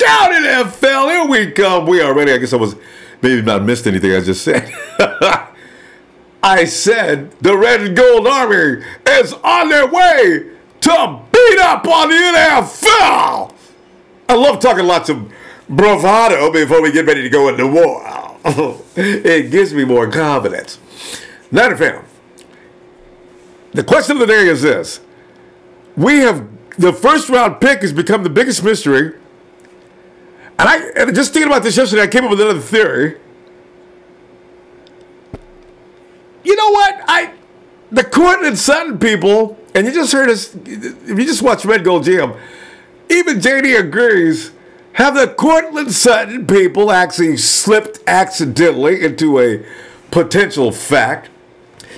down in NFL. Here we come. We are ready. I guess I was maybe not missed anything I just said. I said the Red and Gold Army is on their way to beat up on the NFL. I love talking lots of bravado before we get ready to go into war. It gives me more confidence. Niner fan, the question of the day is this. The first round pick has become the biggest mystery. And just thinking about this yesterday, I came up with another theory. You know what? The Courtland Sutton people, and you just heard us, if you just watch Red Gold Jam, even JD agrees, have the Courtland Sutton people actually slipped accidentally into a potential fact?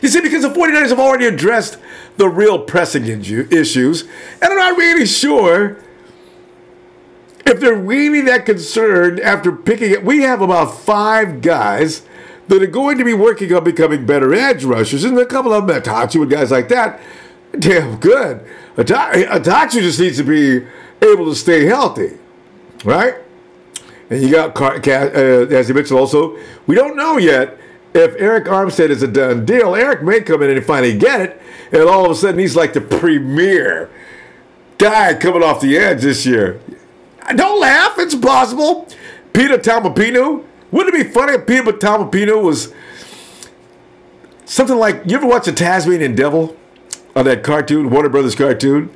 You see, because the 49ers have already addressed the real pressing issues, and I'm not really sure if they're really that concerned after picking it. We have about 5 guys that are going to be working on becoming better edge rushers, and a couple of them, Attaochu and guys like that, damn good. Attaochu just needs to be able to stay healthy, right? And you got, as you mentioned also, we don't know yet if Eric Armstead is a done deal. Eric may come in and finally get it, and all of a sudden he's like the premier guy coming off the edge this year. Don't laugh, it's possible. Peter Talmapino. Wouldn't it be funny if Peter Talmapino was something like, you ever watch the Tasmanian Devil on that cartoon, Warner Brothers cartoon?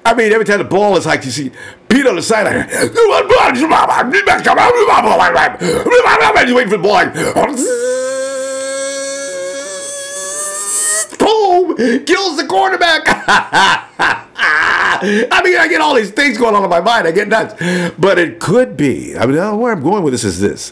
I mean, every time the ball is hiked, you see Pete on the sideline. You waiting for the ball like, boom, kills the quarterback. I mean, I get all these things going on in my mind. I get nuts. But it could be, I mean, where I'm going with this is this.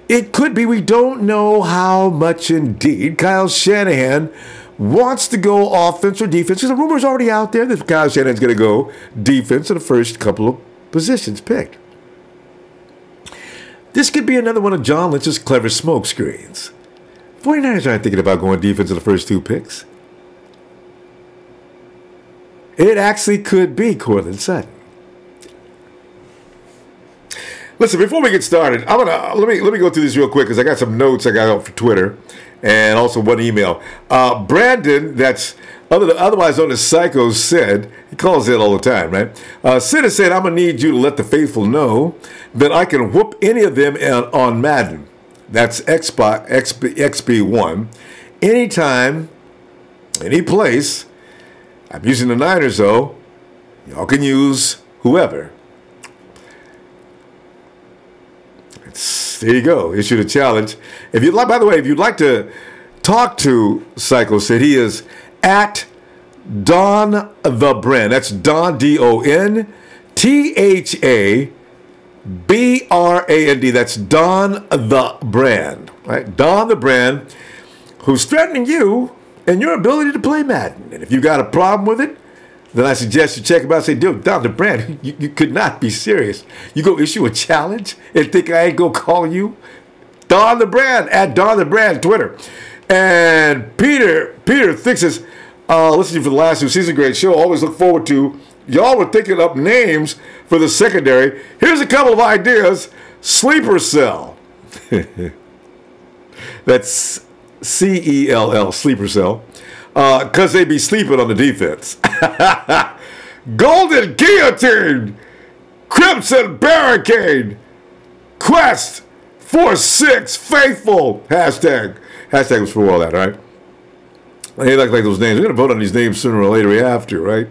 It could be, we don't know how much indeed Kyle Shanahan wants to go offense or defense, because the rumor's already out there that Kyle Shanahan's going to go defense in the first couple of positions picked. This could be another one of John Lynch's clever smoke screens. 49ers aren't thinking about going defense in the first 2 picks. It actually could be Courtland Sutton. Listen, before we get started, let me go through this real quick because I got some notes I got out for Twitter and also one email. Brandon, that's otherwise known as Psycho Sid, he calls it all the time, right? Sid has said, I'm going to need you to let the faithful know that I can whoop any of them on Madden. That's XB1. Anytime, any place. I'm using the Niners, though. Y'all can use whoever. There you go. Issued a challenge. If you'd like, by the way, if you'd like to talk to Psycho Sid, he is at Don the Brand. That's Don, D-O-N-T-H-A-B-R-A-N-D. That's Don the Brand. Right? Don the Brand, who's threatening you and your ability to play Madden. And if you got a problem with it, then I suggest you check him out and say, dude, Don the Brand, you could not be serious. You go issue a challenge and think I ain't gonna call you? Don the Brand, at Don the Brand, Twitter. And Peter thinks it's, listening to you for the last 2 seasons, great show. Always look forward to, y'all were thinking up names for the secondary. Here's a couple of ideas. Sleeper cell. That's C-E-L-L, sleeper cell. Because they be sleeping on the defense. Golden Guillotine, Crimson Barricade, Quest 46 Faithful. Hashtag was for all that, right? I ain't like those names. We're going to vote on these names sooner or later. We have to, right?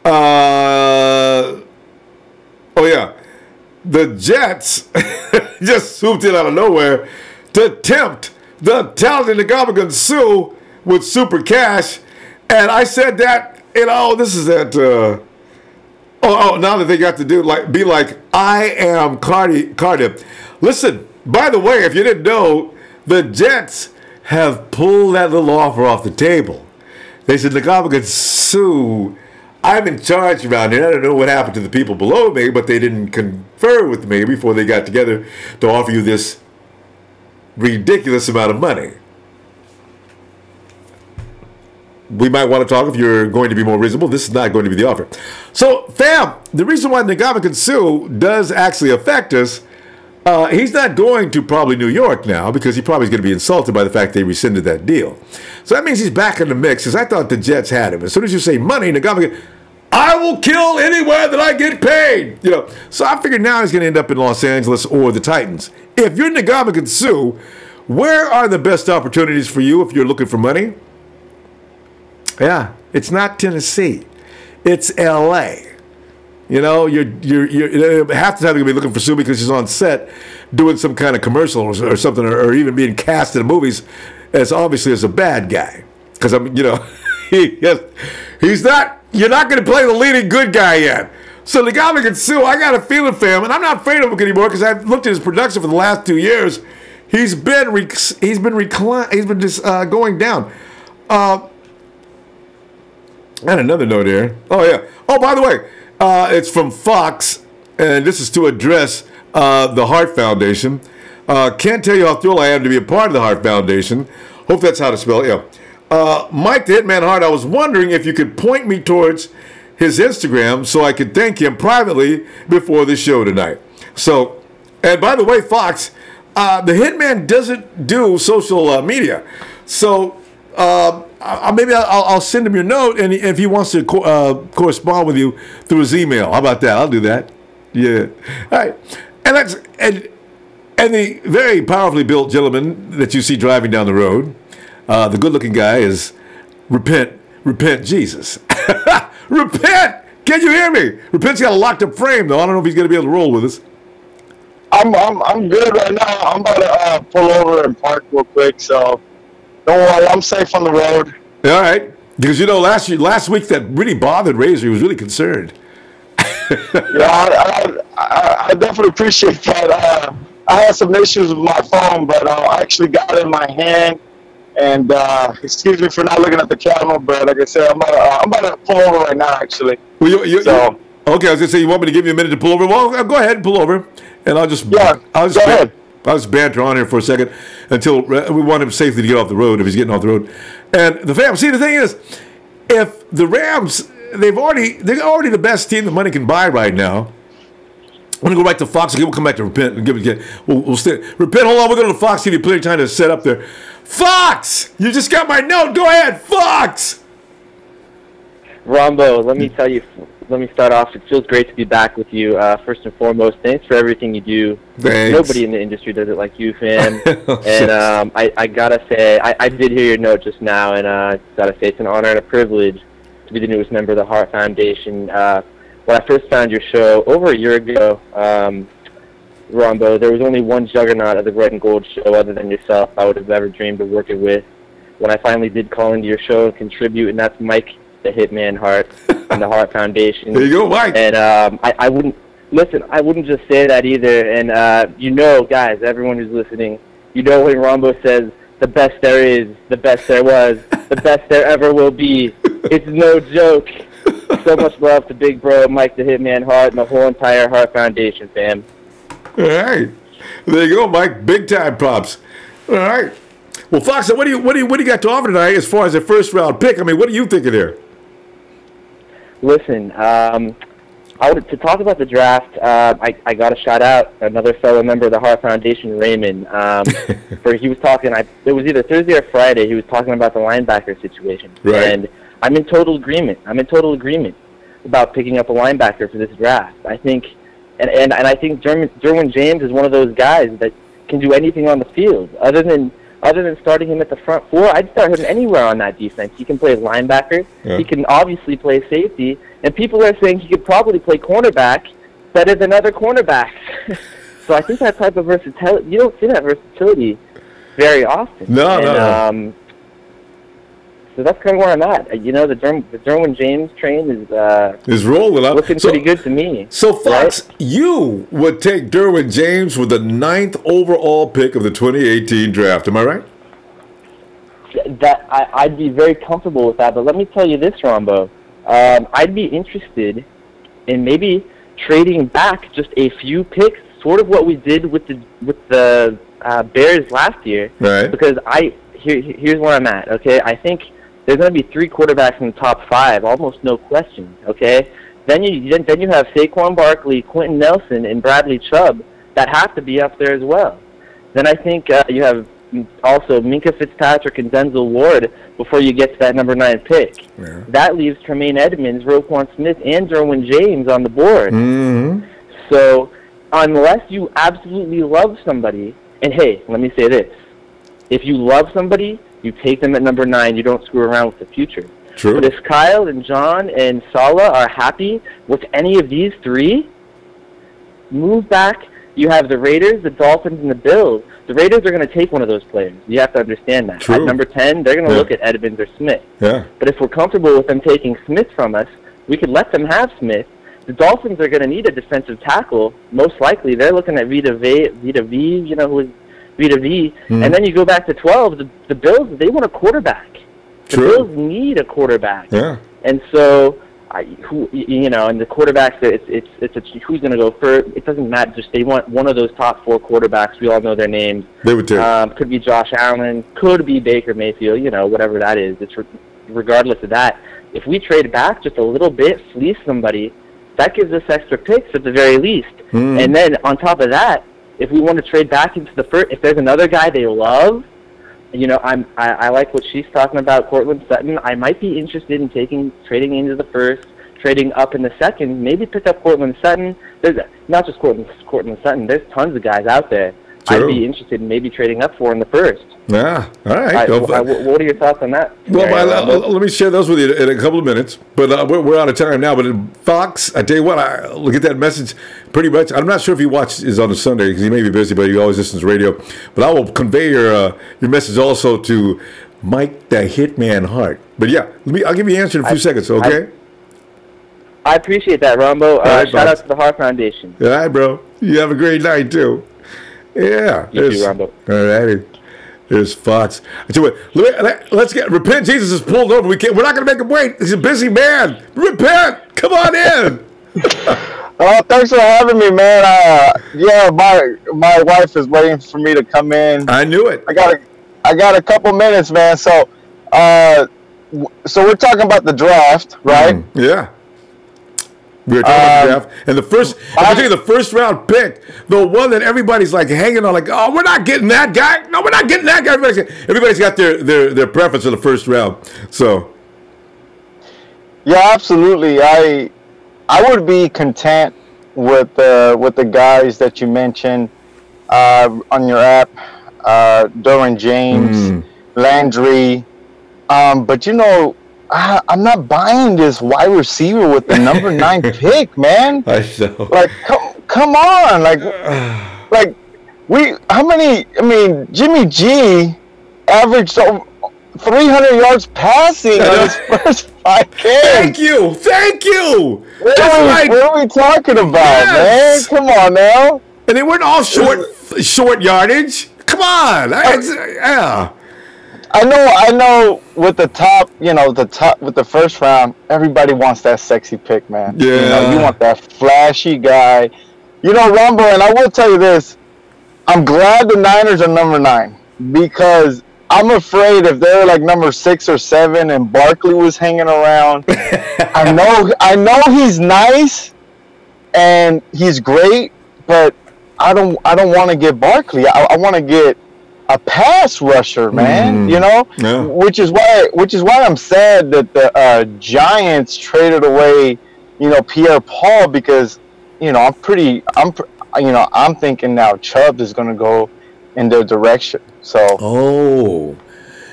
Oh, yeah. The Jets just swooped in out of nowhere to tempt the talented Ndamukong Suh with super cash. And I said that, you know, this is that, now that they got to be like, I am Cardiff. Listen, by the way, if you didn't know, the Jets have pulled that little offer off the table. They said, Ndamukong Suh, I'm in charge around here. I don't know what happened to the people below me, but they didn't confer with me before they got together to offer you this ridiculous amount of money. we might want to talk if you're going to be more reasonable. This is not going to be the offer. So, fam, the reason why Ndamukong Suh does actually affect us, he's not going to probably New York now because he probably is going to be insulted by the fact they rescinded that deal. So that means he's back in the mix, because I thought the Jets had him. As soon as you say money, Ndamukong, I will kill anywhere that I get paid. You know, so I figured now he's going to end up in Los Angeles or the Titans. If you're Ndamukong Suh, where are the best opportunities for you if you're looking for money? Yeah, it's not Tennessee. It's L.A. You know, you're half the time you're going to be looking for Sue because he's on set doing some kind of commercial or something, or even being cast in movies as obviously as a bad guy. Because, you know, he's not, you're not going to play the leading good guy yet. So Ndamukong Suh, I got a feeling for him, and I'm not afraid of him anymore because I've looked at his production for the last 2 years. He's been just going down. And another note here. Oh, yeah. Oh, by the way, it's from Fox, and this is to address the Heart Foundation. Can't tell you how thrilled I am to be a part of the Heart Foundation. Hope that's how to spell it. Yeah. Mike the Hitman Hart, I was wondering if you could point me towards his Instagram so I could thank him privately before the show tonight. So, and by the way, Fox, the Hitman doesn't do social media. So, maybe I'll send him your note, and if he wants to correspond with you through his email, how about that? I'll do that. Yeah. All right. And the very powerfully built gentleman that you see driving down the road, the good-looking guy, is repent, Jesus. Repent! Can you hear me? Repent's got a locked-up frame, though. I don't know if he's going to be able to roll with us. I'm good right now. I'm about to pull over and park real quick, so don't worry. I'm safe on the road. All right. Because, you know, last week that really bothered Razor. He was really concerned. Yeah, I definitely appreciate that. I had some issues with my phone, but I actually got it in my hand. And excuse me for not looking at the camera, but like I said, I'm about to pull over right now, actually. Well, okay, I was going to say, you want me to give you a minute to pull over? Well, go ahead and pull over. And I'll just banter on here for a second until we want him safely to get off the road if he's getting off the road. And the fam, see, the thing is, if the Rams, they're already the best team that money can buy right now. I'm going to go back to Fox again. We'll come back to Repent and give it again. We'll stay. Repent, hold on. We'll go to the Fox. Give you plenty of time to set up there. Fox! You just got my note. Go ahead, Fox! Ronbo, let me tell you, let me start off. It feels great to be back with you. First and foremost, thanks for everything you do. Thanks. Nobody in the industry does it like you, fam. And I got to say, I did hear your note just now, and I got to say it's an honor and a privilege to be the newest member of the Heart Foundation. When I first found your show over a year ago, Ronbo, there was only one juggernaut of the Red and Gold show other than yourself I would have ever dreamed of working with. When I finally did call into your show and contribute, and that's Mike the Hitman Hart and the Heart Foundation. There you go, Mike. And I wouldn't just say that either. And you know, guys, everyone who's listening, you know when Ronbo says the best there is, the best there was, the best there ever will be. It's no joke. So much love to Big Bro, Mike the Hitman Hart, and the whole entire Heart Foundation, fam. All right, there you go, Mike. Big time props. All right. Well, Fox, what do you got to offer tonight as far as a first round pick? I mean, what are you thinking here? Listen, to talk about the draft, I got to shout out another fellow member of the Heart Foundation, Raymond. For he was talking. It was either Thursday or Friday. He was talking about the linebacker situation, right. And I'm in total agreement. About picking up a linebacker for this draft. I think, and I think Derwin James is one of those guys that can do anything on the field. Other than starting him at the front four, I'd start him anywhere on that defense. He can play linebacker. Yeah. He can obviously play safety. And people are saying he could probably play cornerback better than other cornerbacks. So I think that type of versatility, you don't see that versatility very often. No. So that's kind of where I'm at. You know, the Derwin James train is rolling up. Looking pretty good to me. So, Fox, right? You would take Derwin James with the 9th overall pick of the 2018 draft. Am I right? I'd be very comfortable with that. But let me tell you this, Ronbo. I'd be interested in maybe trading back just a few picks, sort of what we did with the Bears last year. Right. Because here's where I'm at. Okay, I think there's going to be 3 quarterbacks in the top 5, almost no question, okay? Then you have Saquon Barkley, Quentin Nelson, and Bradley Chubb that have to be up there as well. Then I think you have also Minkah Fitzpatrick and Denzel Ward before you get to that number 9 pick. Yeah. That leaves Tremaine Edmonds, Roquan Smith, and Derwin James on the board. Mm-hmm. So unless you absolutely love somebody, and hey, let me say this. If you love somebody, you take them at number 9. You don't screw around with the future. True. But if Kyle and John and Salah are happy with any of these 3, move back. You have the Raiders, the Dolphins, and the Bills. The Raiders are going to take one of those players. You have to understand that. True. At number 10, they're going to look at Edmonds or Smith. Yeah. But if we're comfortable with them taking Smith from us, we could let them have Smith. The Dolphins are going to need a defensive tackle. Most likely, they're looking at Vita V, you know, who is Vita V. Mm. And then you go back to 12, the Bills, they want a quarterback. The True. Bills need a quarterback. Yeah. And so, you know, and the quarterbacks, it's who's going to go first. It doesn't matter. Just they want one of those top 4 quarterbacks. We all know their names. They would take. Could be Josh Allen. Could be Baker Mayfield. You know, whatever that is. It's regardless of that. If we trade back just a little bit, fleece somebody, that gives us extra picks at the very least. Mm. And then on top of that, if we want to trade back into the first, if there's another guy they love, you know, I like what she's talking about, Courtland Sutton. I might be interested in trading into the first, trading up in the second, maybe pick up Courtland Sutton. There's not just Courtland Sutton. There's tons of guys out there. True. I'd be interested in maybe trading up for in the first. Yeah. All right. What are your thoughts on that? Well, let me share those with you in a couple of minutes. But we're out of time now. But Fox, I tell you what, I'll get that message pretty much. I'm not sure if he watches on a Sunday because he may be busy, but he always listens to radio. But I will convey your message also to Mike the Hitman Hart. But yeah, I'll give you an answer in a few seconds, okay? I appreciate that, Ronbo. Right, shout out to the Hart Foundation. All right, bro. You have a great night, too. Yeah. You too, Ronbo. All righty. There's Fox. I tell you what, let's get repent. Jesus is pulled over. We're not going to make him wait. He's a busy man. Repent. Come on in. Oh, thanks for having me, man. Yeah, my wife is waiting for me to come in. I knew it. I got a couple minutes, man. So we're talking about the draft, right? Yeah. We were talking about the draft, and the first round pick, the one that everybody's like hanging on, like, oh, we're not getting that guy. No, we're not getting that guy. Everybody's got their preference for the first round. So, yeah, absolutely. I would be content with the guys that you mentioned on your app, Derwin James, Landry, but you know. I'm not buying this wide receiver with the number 9 pick, man. I know. Like, come on, like how many? I mean, Jimmy G averaged over 300 yards passing in his first 5 games. Thank you. What are we talking about, man? Come on now. And they weren't all short yardage. Come on, yeah. I know. With the top, with the first round, everybody wants that sexy pick, man. Yeah. You know, you want that flashy guy. You know, Ronbo, and I will tell you this: I'm glad the Niners are number 9 because I'm afraid if they're like number 6 or 7 and Barkley was hanging around, I know he's nice and he's great, but I don't want to get Barkley. I want to get a pass rusher, man. You know, which is why I'm sad that the Giants traded away, Pierre Paul because, I'm thinking now Chubb is going to go in their direction. So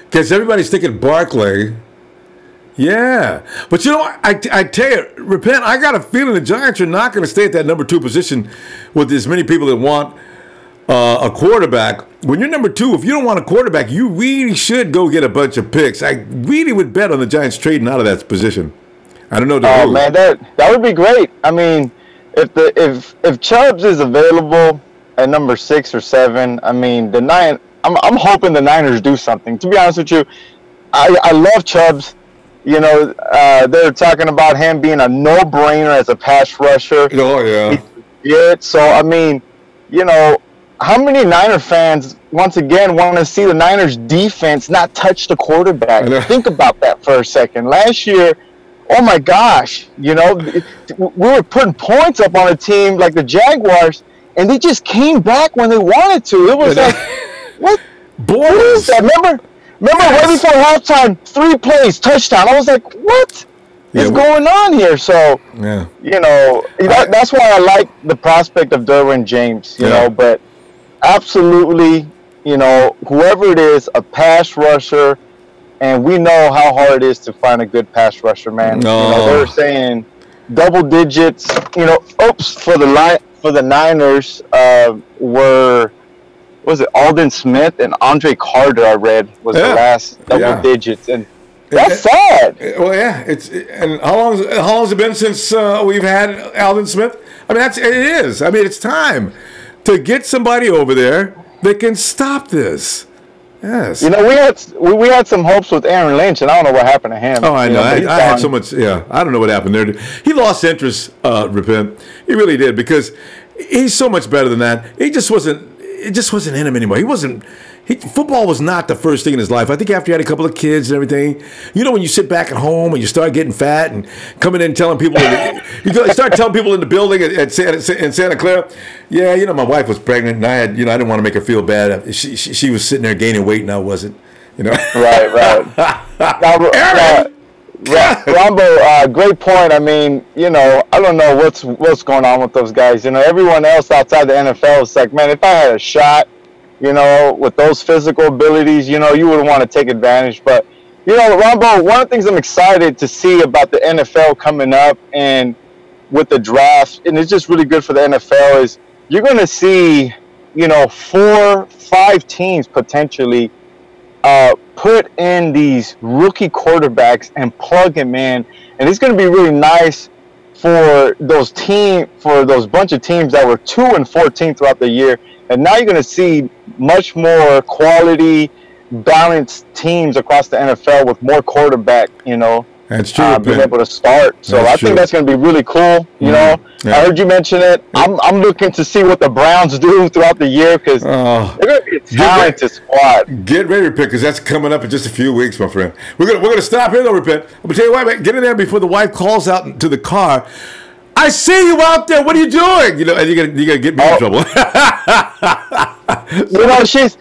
because everybody's thinking Barkley. Yeah, but I tell you, repent. I got a feeling the Giants are not going to stay at that number 2 position with as many people that want a quarterback. When you're number 2, if you don't want a quarterback, you really should go get a bunch of picks. I really would bet on the Giants trading out of that position. I don't know. Oh man, that would be great. I mean, if Chubbs is available at number 6 or 7, I mean I'm hoping the Niners do something. To be honest with you, I love Chubbs. They're talking about him being a no-brainer as a pass rusher. Oh yeah. Yeah. So I mean, how many Niner fans once again want to see the Niners defense not touch the quarterback? Think about that for a second. Last year, oh my gosh, you know, we were putting points up on a team like the Jaguars, and they just came back when they wanted to. It was like, what is that? Remember right before halftime, 3 plays, touchdown. I was like, what is going on here? So, you know, that's why I like the prospect of Derwin James, you know, but absolutely, you know, whoever it is, a pass rusher, and we know how hard it is to find a good pass rusher, man. No. You know, they were saying double digits, you know, for the Niners was it Aldon Smith and Andre Carter, I read, was the last double digits, and that's sad. Well, yeah, and how long has it been since we've had Aldon Smith? I mean, it is. I mean, it's time to get somebody over there that can stop this. Yes. You know, we had some hopes with Aaron Lynch, and I don't know what happened to him. Oh, I know. I had so much. Yeah, I don't know what happened there. He lost interest. Repent. He really did, because he's so much better than that. It just wasn't in him anymore. Football was not the first thing in his life. I think after he had a couple of kids and everything, you know, when you sit back at home and you start getting fat and coming in and telling people, you start telling people in the building in Santa Clara, yeah, you know, my wife was pregnant and I didn't want to make her feel bad. She was sitting there gaining weight and I wasn't, you know. Right. Ronbo, great point. I mean, you know, I don't know what's going on with those guys. You know, everyone else outside the NFL is like, man, if I had a shot, you know, with those physical abilities, you know, you would want to take advantage. But, you know, Ronbo, one of the things I'm excited to see about the NFL coming up and with the draft, and it's just really good for the NFL, is you're going to see, you know, 4-5 teams potentially put in these rookie quarterbacks and plug him in. And it's going to be really nice for those bunch of teams that were 2 and 14 throughout the year. And now you're going to see much more quality, balanced teams across the NFL with more quarterback, you know, that's true, being able to start. So I think that's going to be really cool. You know, I heard you mention it. I'm looking to see what the Browns do throughout the year, because they're going to be a talented squad. Get ready, Repent, because that's coming up in just a few weeks, my friend. We're gonna stop here, though, Repent. I'm going to tell you what, man, get in there before the wife calls out to the car. I see you out there. What are you doing? You know, and you're gonna get me in trouble. You know, she's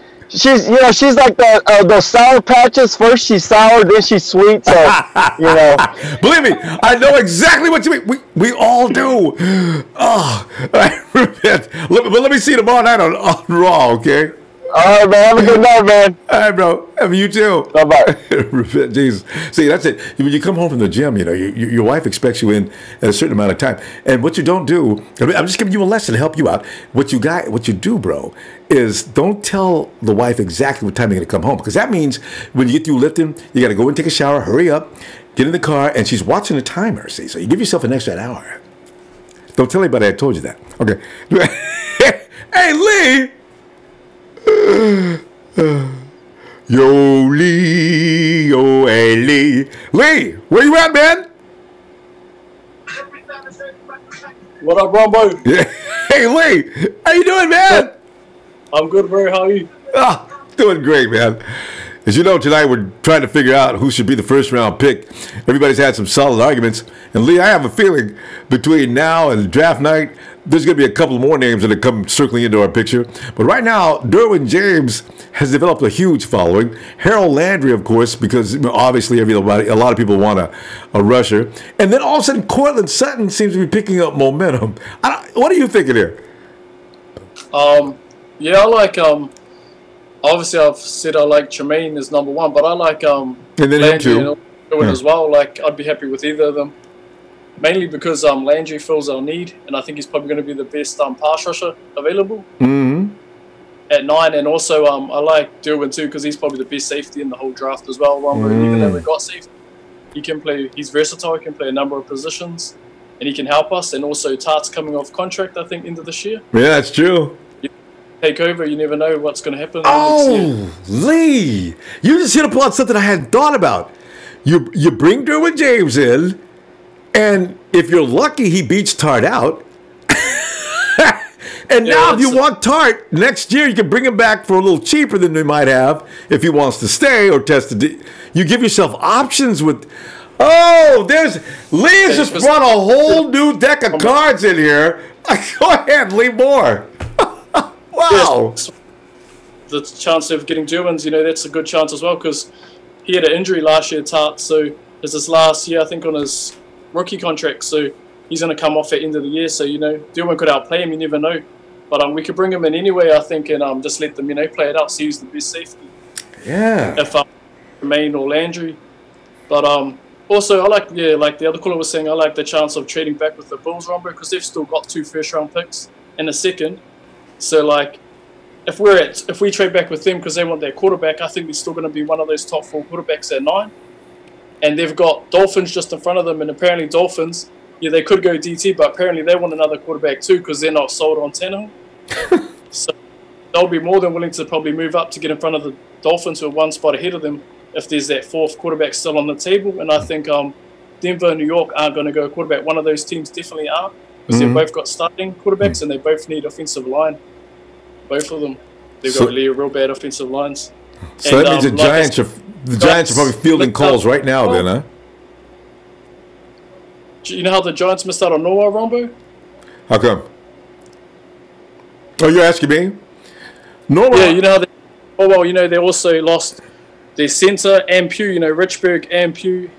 like those sour patches. First she's sour, then she's sweet. So, you know. Believe me, I know exactly what you mean. We all do. Oh, I repent. Let me see you tomorrow night on Raw, okay? All right, man. Have a good night, man. All right, bro. Have you too. Bye-bye. Repent, Jesus. See, that's it. When you come home from the gym, you know, your wife expects you in at a certain amount of time. And what you don't do, I'm just giving you a lesson to help you out. What you do, bro, is don't tell the wife exactly what time you're going to come home. Because that means when you get through lifting, you got to go and take a shower, hurry up, get in the car, and she's watching the timer, see? So you give yourself an extra hour. Don't tell anybody I told you that. Okay. Hey, Lee! Yo, Lee, yo, hey, Lee. Lee, where you at, man? What up, Ronbo? Yeah. Hey, Lee, how you doing, man? I'm good, bro. How are you? Oh, doing great, man. As you know, tonight we're trying to figure out who should be the first-round pick. Everybody's had some solid arguments. And, Lee, I have a feeling between now and draft night, there's going to be a couple more names that come circling into our picture. But right now, Derwin James has developed a huge following. Harold Landry, of course, because obviously a lot of people want a rusher. And then all of a sudden, Courtland Sutton seems to be picking up momentum. What are you thinking here? Yeah, I like... Obviously, I've said I like Tremaine as number 1, but I like and then Landry and Derwin as well. Like, I'd be happy with either of them. Mainly because Landry fills our need, and I think he's probably going to be the best pass rusher available at 9. And also, I like Derwin too, because he's probably the best safety in the whole draft as well. Even though we got safety, he can play. He's versatile. He can play a number of positions, and he can help us. And also, Tart's coming off contract, I think, end of this year. Yeah, that's true. Take over, you never know what's going to happen. Oh, Lee, you just hit upon something I hadn't thought about. You bring Derwin James in, and if you're lucky, he beats Tart out. And now if you want Tart, next year you can bring him back for a little cheaper than they might have if he wants to stay or test the you give yourself options with Lee's just brought a whole new deck of cards in here. Go ahead, Lee Moore. Wow. Yes. The chance of getting Derwin's, that's a good chance as well because he had an injury last year, Tart, so it's his last year, I think, on his rookie contract, so he's going to come off at the end of the year, so, Derwin could outplay him, you never know. But we could bring him in anyway, I think, and just let them, play it out, see who's the best safety. Yeah. If Maine or Landry. But also, I like the other caller was saying, I like the chance of trading back with the Bulls, Ronbo, because they've still got 2 first-round picks and a second. So, if we trade back with them because they want their quarterback, I think they're still going to be one of those top 4 quarterbacks at 9. And they've got Dolphins just in front of them, and apparently Dolphins, they could go DT, but apparently they want another quarterback too because they're not sold on Tannehill. So they'll be more than willing to probably move up to get in front of the Dolphins who are 1 spot ahead of them if there's that 4th quarterback still on the table. And I think Denver and New York aren't going to go quarterback. One of those teams definitely are because they've both got starting quarterbacks and they both need offensive line. Both of them. They've got real bad offensive lines. So that means the Giants are probably fielding calls right now then, huh? You know how the Giants missed out on Noah, Ronbo? How come? Oh, you're asking me? Noah? Yeah, you know how they also lost their center and Pugh, Richburg and Pugh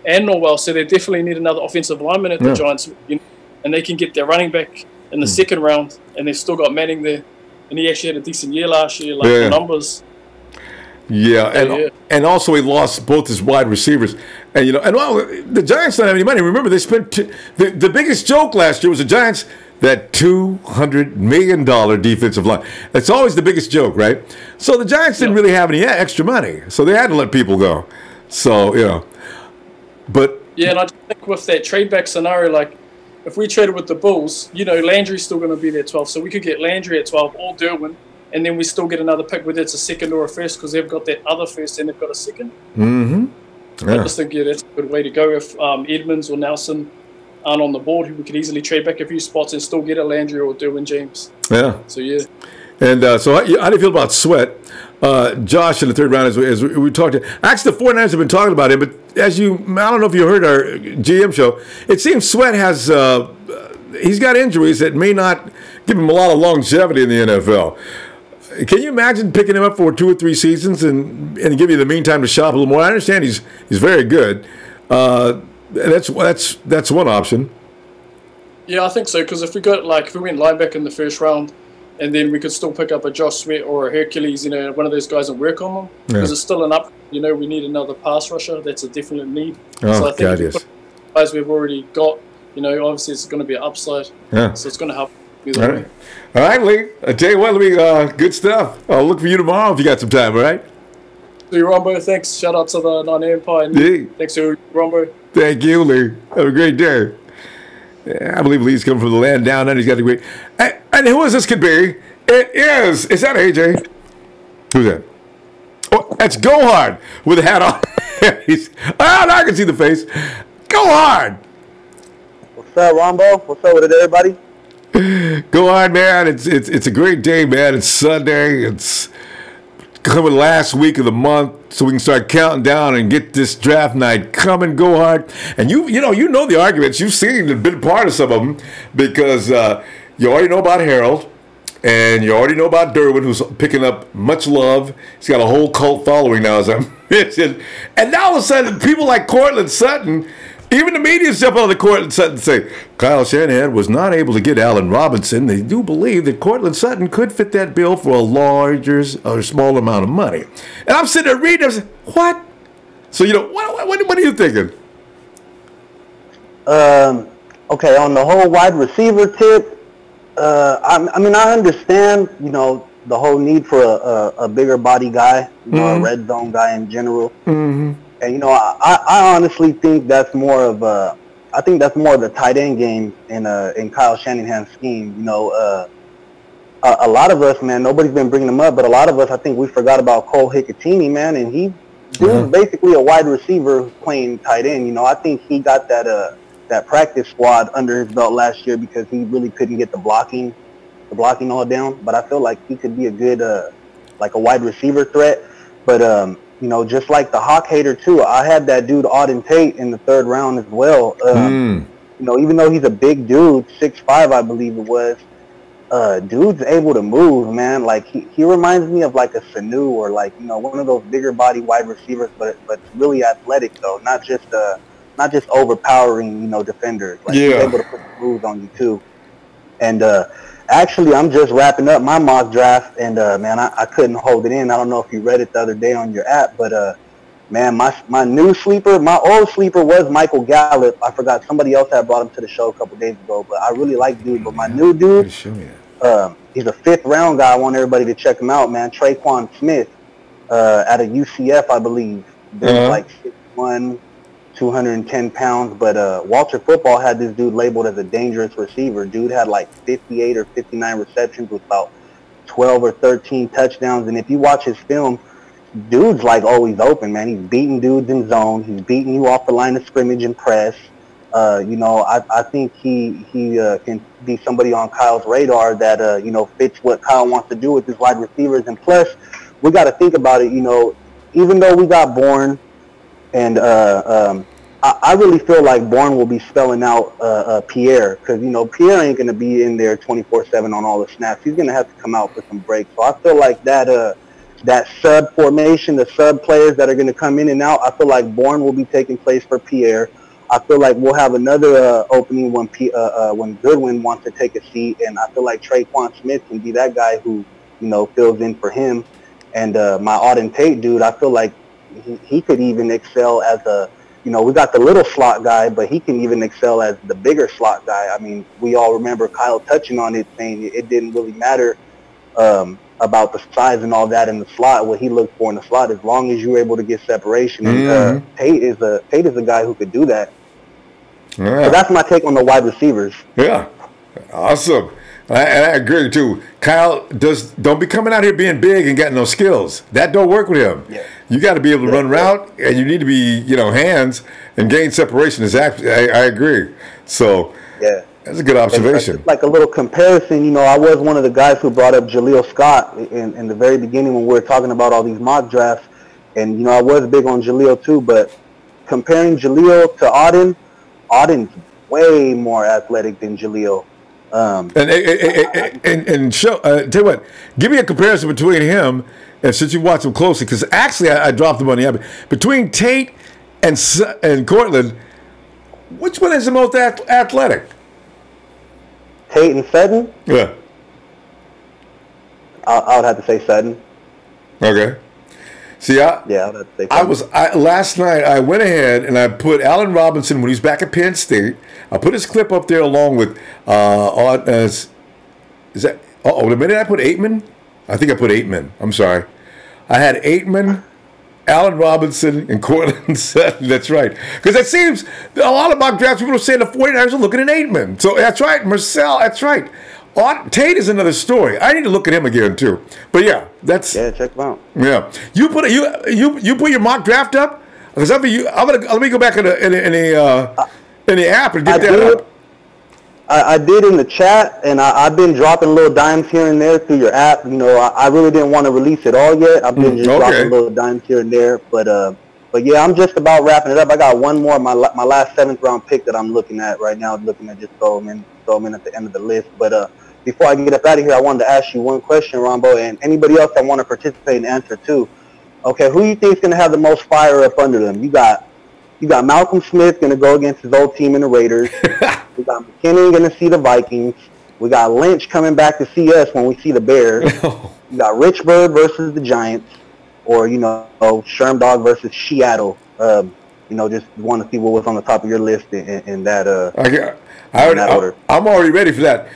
and Norwell, so they definitely need another offensive lineman at the Giants, and they can get their running back in the second round, and they've still got Manning there, and he actually had a decent year last year, the numbers. Yeah, and also he lost both his wide receivers, and the Giants don't have any money. Remember, they spent the biggest joke last year was the Giants that $200 million defensive line. That's always the biggest joke, right? So the Giants didn't really have any extra money, so they had to let people go. So but and I think with that trade back scenario, if we traded with the Bulls, Landry's still going to be there 12, so we could get Landry at 12 or Derwin. And then we still get another pick, whether it's a second or a first, because they've got that other first and they've got a second. Mm-hmm. Yeah. I just think, that's a good way to go. If Edmonds or Nelson aren't on the board, we could easily trade back a few spots and still get a Landry or Derwin James. Yeah. So, And so how do you feel about Sweat? Josh in the 3rd round, as we talked to. Actually, the 49ers have been talking about him, but I don't know if you heard our GM show, it seems Sweat has he's got injuries that may not give him a lot of longevity in the NFL. Can you imagine picking him up for 2 or 3 seasons and give you the meantime to shop a little more? I understand he's very good. That's one option. Yeah, I think so. Because if we went linebacker in the 1st round, and then we could still pick up a Josh Sweat or a Hercules, one of those guys and work on them. Because it's still an up. We need another pass rusher. That's a definite need. So I think if we put guys we've already got, obviously it's going to be an upside. Yeah. So it's going to help. All right, Lee. I tell you what, good stuff. I'll look for you tomorrow if you got some time, all right? See you, Ronbo. Thanks. Shout out to the 9 Empire. And thanks to Ronbo. Thank you, Lee. Have a great day. Yeah, I believe Lee's coming from the land down there. He's got a great. And who is this could be? It is. Is that AJ? Who's that? Oh, that's Go Hard with a hat on. Now I can see the face. Go Hard. What's up, Ronbo? What's up with it, everybody? Go on, man. It's a great day, man. It's Sunday. It's coming last week of the month, so we can start counting down and get this draft night coming. Go hard. And you know the arguments. You've seen and been part of some of them because you already know about Harold, and you already know about Derwin, who's picking up much love. He's got a whole cult following now, as I mentioned. And now all of a sudden, people like Courtland Sutton. Even the media jump on the Courtland Sutton and say, Kyle Shanahan was not able to get Allen Robinson. They do believe that Courtland Sutton could fit that bill for a larger or smaller amount of money. And I'm sitting there reading, I say, what? So, what are you thinking? Okay, on the whole wide receiver tip, I understand, the whole need for a bigger body guy, a red zone guy in general. Mm-hmm. And I honestly think that's more of the tight end game in Kyle Shanahan's scheme. A lot of us, man, nobody's been bringing him up, but a lot of us, I think we forgot about Cole Hicatini, man, and he's basically a wide receiver playing tight end. I think he got that practice squad under his belt last year because he really couldn't get the blocking the blocking all down. But I feel like he could be a good, like a wide receiver threat. But, you know, just like the Hawk hater, too, I had that dude Auden Tate in the 3rd round as well. You know, even though he's a big dude, 6'5", I believe it was, dude's able to move, man. Like, he reminds me of, like, a Sanu or, like, you know, one of those bigger body wide receivers, but really athletic, though, not just overpowering, you know, defenders. Like, he's able to put moves on you, too. And actually, I'm just wrapping up my mock draft, and, man, I couldn't hold it in. I don't know if you read it the other day on your app, but, man, my new sleeper, my old sleeper was Michael Gallup. I forgot somebody else had brought him to the show a couple days ago, but I really like dude. But my new dude, he's a 5th round guy. I want everybody to check him out, man. Traquan Smith, out of UCF, I believe. He's like 6'1", 210 pounds. But Walter Football had this dude labeled as a dangerous receiver. Dude had like 58 or 59 receptions with about 12 or 13 touchdowns. And if you watch his film, dude's like always open, man. He's beating dudes in zone. He's beating you off the line of scrimmage and press. You know, I think he can be somebody on Kyle's radar that, you know, fits what Kyle wants to do with his wide receivers. And plus, we got to think about it, you know, even though we got Bourne, and I really feel like Bourne will be spelling out Pierre, because, you know, Pierre ain't going to be in there 24/7 on all the snaps. He's going to have to come out for some breaks. So I feel like that sub formation, the sub players that are going to come in and out, I feel like Bourne will be taking place for Pierre. I feel like we'll have another opening when Goodwin wants to take a seat, and I feel like Traquan Smith can be that guy who, you know, fills in for him. And my Auden Tate dude, I feel like he could even excel as a, you know, we got the little slot guy, but he can even excel as the bigger slot guy. I mean, we all remember Kyle touching on it, saying it didn't really matter about the size and all that in the slot, what he looked for in the slot, as long as you were able to get separation. And Tate is a guy who could do that. So that's my take on the wide receivers. Yeah, awesome. I agree too. Kyle, don't be coming out here being big and getting no skills. That don't work with him. Yeah. You got to be able to run route, and you need to be, you know, hands and gain separation. Exactly, I agree. So yeah, that's a good observation. Like a little comparison, you know, I was one of the guys who brought up Jaleel Scott in the very beginning when we were talking about all these mock drafts, and you know, I was big on Jaleel too. But comparing Jaleel to Auden's way more athletic than Jaleel. And show, tell you what, give me a comparison between him, and since you watch him closely, because actually I dropped him on the app. Between Tate and Courtland, which one is the most athletic? Tate and Sutton? Yeah. I would have to say Sutton. Okay. See, last night I went ahead and I put Allen Robinson when he's back at Penn State. I put his clip up there along with the minute I put Aitman? I think I put Aitman. I'm sorry. I had Aitman, Allen Robinson, and Courtland Sutton. That's right. Because it seems a lot of mock drafts people are saying the 49ers are looking at Aitman. So that's right. Marcel, that's right. Tate is another story. I need to look at him again too. But yeah, check him out. Yeah, you put your mock draft up, because let me go back in the app and get that up. I did in the chat, and I've been dropping little dimes here and there through your app. You know, I really didn't want to release it all yet. I've been just dropping little dimes here and there, but yeah, I'm just about wrapping it up. I got one more, my last 7th round pick that I'm looking at right now. Looking at just throw him in at the end of the list, but. Before I get up out of here, I wanted to ask you one question, Ronbo, and anybody else that want to participate and answer too. Okay, who do you think is going to have the most fire up under them? You got Malcolm Smith going to go against his old team in the Raiders. We got McKinnon going to see the Vikings. We got Lynch coming back to see us when we see the Bears. You got Richburg versus the Giants, or you know, Shermdog versus Seattle. You know, just want to see what was on the top of your list in that order. I'm already ready for that.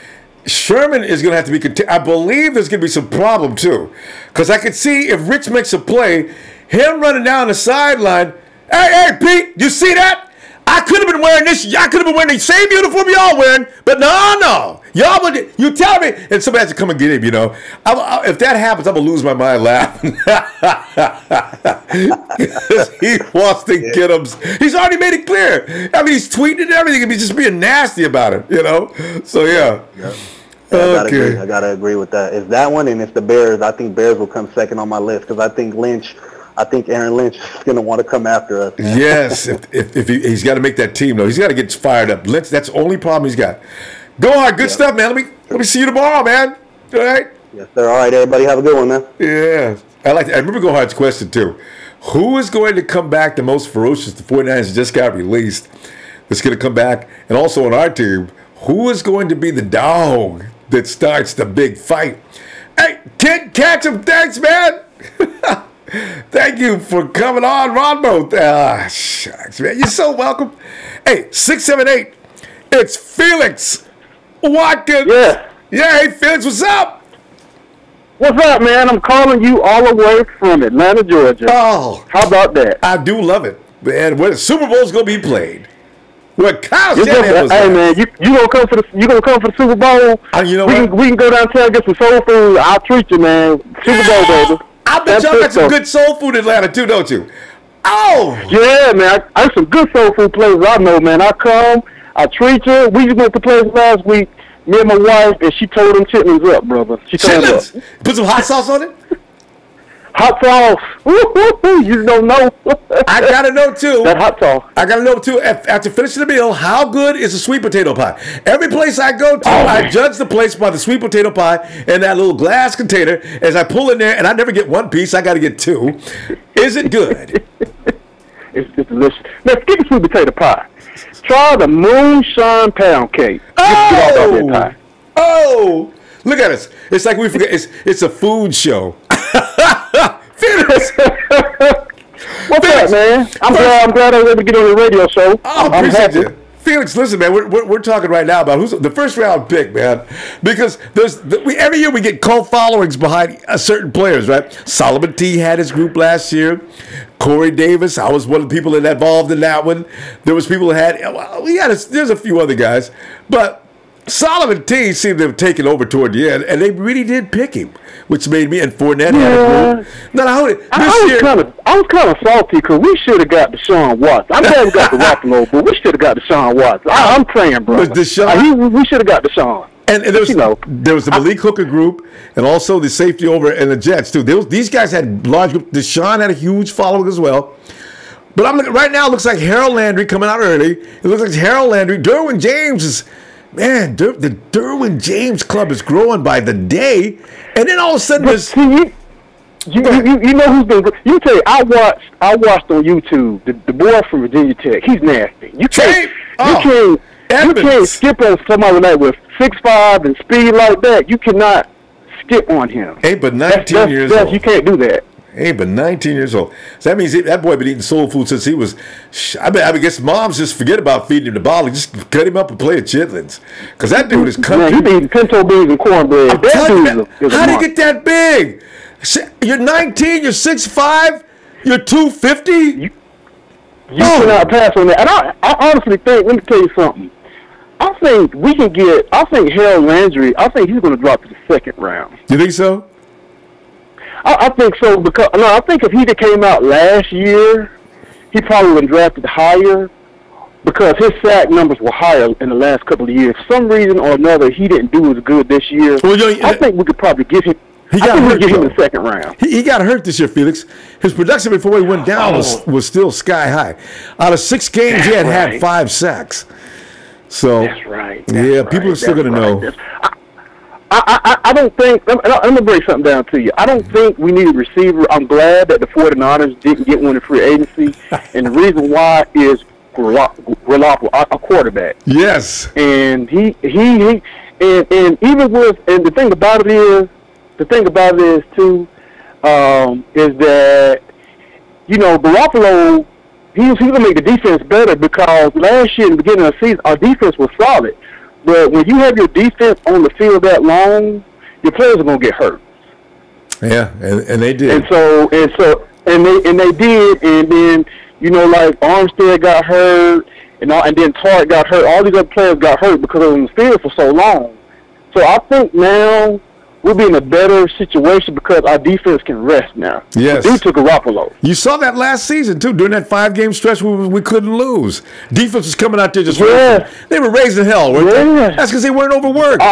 Sherman is going to have to be. I believe there's going to be some problem too, because I could see if Rich makes a play, him running down the sideline. Hey, Pete, you see that? I could have been wearing this. I could have been wearing the same uniform y'all wearing, but no. Y'all would. You tell me, and somebody has to come and get him. You know, if that happens, I'm gonna lose my mind laughing. He wants to get him. He's already made it clear. I mean, he's tweeting and everything, and he's just being nasty about it. You know. So yeah. Okay. I gotta agree with that. It's that one, and it's the Bears. I think Bears will come second on my list because I think Aaron Lynch is gonna want to come after us. Man. Yes, if he's got to make that team though, he's got to get fired up. Lynch, that's the only problem he's got. Go hard, good stuff, man. Let me see you tomorrow, man. All right. Yes, sir. All right, everybody, have a good one, man. Yeah, I remember Go Hard's question too. Who is going to come back the most ferocious? The 49ers just got released. That's going to come back, and also on our team, who is going to be the dog that starts the big fight? Hey, Kid Catchem, thanks, man. Thank you for coming on, Ronbo. Shucks, man. You're so welcome. Hey, 678. It's Felix Watkins. Yeah. Yeah, hey, Felix, what's up? What's up, man? I'm calling you all the way from Atlanta, Georgia. Oh. How about that? I do love it. Man, where the Super Bowl's going to be played. Where Kyle Shanahan was Hey, man, you gonna come for the Super Bowl? You know we can go downtown and get some soul food. I'll treat you, man. Super Bowl, baby. I bet y'all got some good soul food in Atlanta, too, don't you? Oh! Yeah, man. I have some good soul food places I know, man. I come, I treat you. We just went to place last week, me and my wife, and she told them chitlins up, brother. She told them up. Put some hot sauce on it? Hot sauce. You don't know. I got to know, too. That hot sauce. I got to know, too, after finishing the meal, how good is a sweet potato pie? Every place I go to, I judge the place by the sweet potato pie in that little glass container. As I pull in there, and I never get one piece, I got to get two. Is it good? It's delicious. Now, skip the sweet potato pie. Try the moonshine pound cake. Oh! Look at us. It's like we forget. It's a food show. Felix! What's up, man? I'm glad I was able to get on the radio show. Oh, I appreciate you. Felix, listen, man, we're talking right now about who's the first round pick, man, because every year we get cult followings behind certain players, right? Solomon T had his group last year. Corey Davis, I was one of the people that involved in that one. There was people that there's a few other guys, but Solomon T seemed to have taken over toward the end, and they really did pick him, which made me and Fournette had a group. I was kind of salty because we should have got Deshaun Watson. I'm glad we got the Garoppolo, but we should have got Deshaun Watson. I'm praying, bro. We should have got Deshaun. And there was the Malik Hooker group, and also the safety over and the Jets too. These guys had large groups. Deshaun had a huge following as well. But I'm looking right now. It looks like Harold Landry coming out early. It looks like Harold Landry. Derwin James is. Man, the Derwin James club is growing by the day, and then all of a sudden, you know who's been? You tell you, I watched on YouTube the boy from Virginia Tech. He's nasty. You can't skip on somebody like with 6'5" and speed like that. You cannot skip on him. Hey, but 19 years old. You can't do that. Hey, but 19 years old. So that means that boy been eating soul food since he was. I guess moms just forget about feeding him the bottle. Just cut him up and play at chitlins. Because that dude is country. Man, he been eating pinto beans and cornbread. How do you get that big? You're 19. You're 6'5". You're 250. You cannot pass on that. And I honestly think. Let me tell you something. I think Harold Landry. I think he's going to drop to the second round. You think so? I think so because I think if he came out last year, he probably would have drafted higher because his sack numbers were higher in the last couple of years. For some reason or another, he didn't do as good this year. Well, I think we could probably give him. He got hurt in the second round. He got hurt this year, Felix. His production before he went down was still sky high. Out of 6 games, he had 5 sacks. So that's right. People are still going to know. I don't think, I'm going to break something down to you. I don't think we need a receiver. I'm glad that the 49ers didn't get one in free agency. And the reason why is Garoppolo, a quarterback. Yes. And he even with, and the thing about it is too, is that, Garoppolo, he's going to make the defense better because last year in the beginning of the season, our defense was solid. But when you have your defense on the field that long, your players are going to get hurt. Yeah, and they did. And they did. And then, like Armstead got hurt, and then Tartt got hurt. All these other players got hurt because they were on the field for so long. So I think now we'll be in a better situation because our defense can rest now. Yes. Due to Garoppolo. You saw that last season, too, during that 5-game stretch we couldn't lose. Defense was coming out there just they were raising hell, weren't they? That's because they weren't overworked.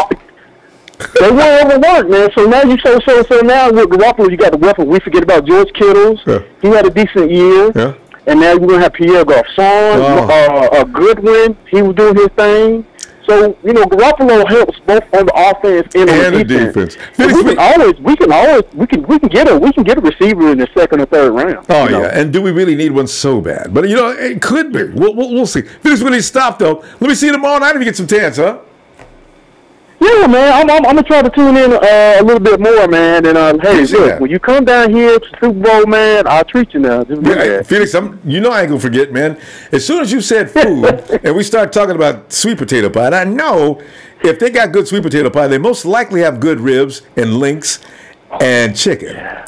They weren't overworked, man. So now so now with Garoppolo, you got the weapon. We forget about George Kittle's. Yeah. He had a decent year. Yeah. And now you're going to have Pierre Garçon, Goodwin. He was doing his thing. So, Garoppolo helps both on the offense and on the defense. We can get a receiver in the second or third round. Oh yeah, and do we really need one so bad? But it could be. We'll see. Felix, when he stopped though, let me see you tomorrow night if you get some chance, huh? Yeah, man. I'm gonna try to tune in a little bit more, man. And hey, look, when you come down here to Super Bowl, man, I'll treat you now. Felix, I ain't gonna forget, man. As soon as you said food, and we start talking about sweet potato pie, and I know if they got good sweet potato pie, they most likely have good ribs and links and chicken. Yeah.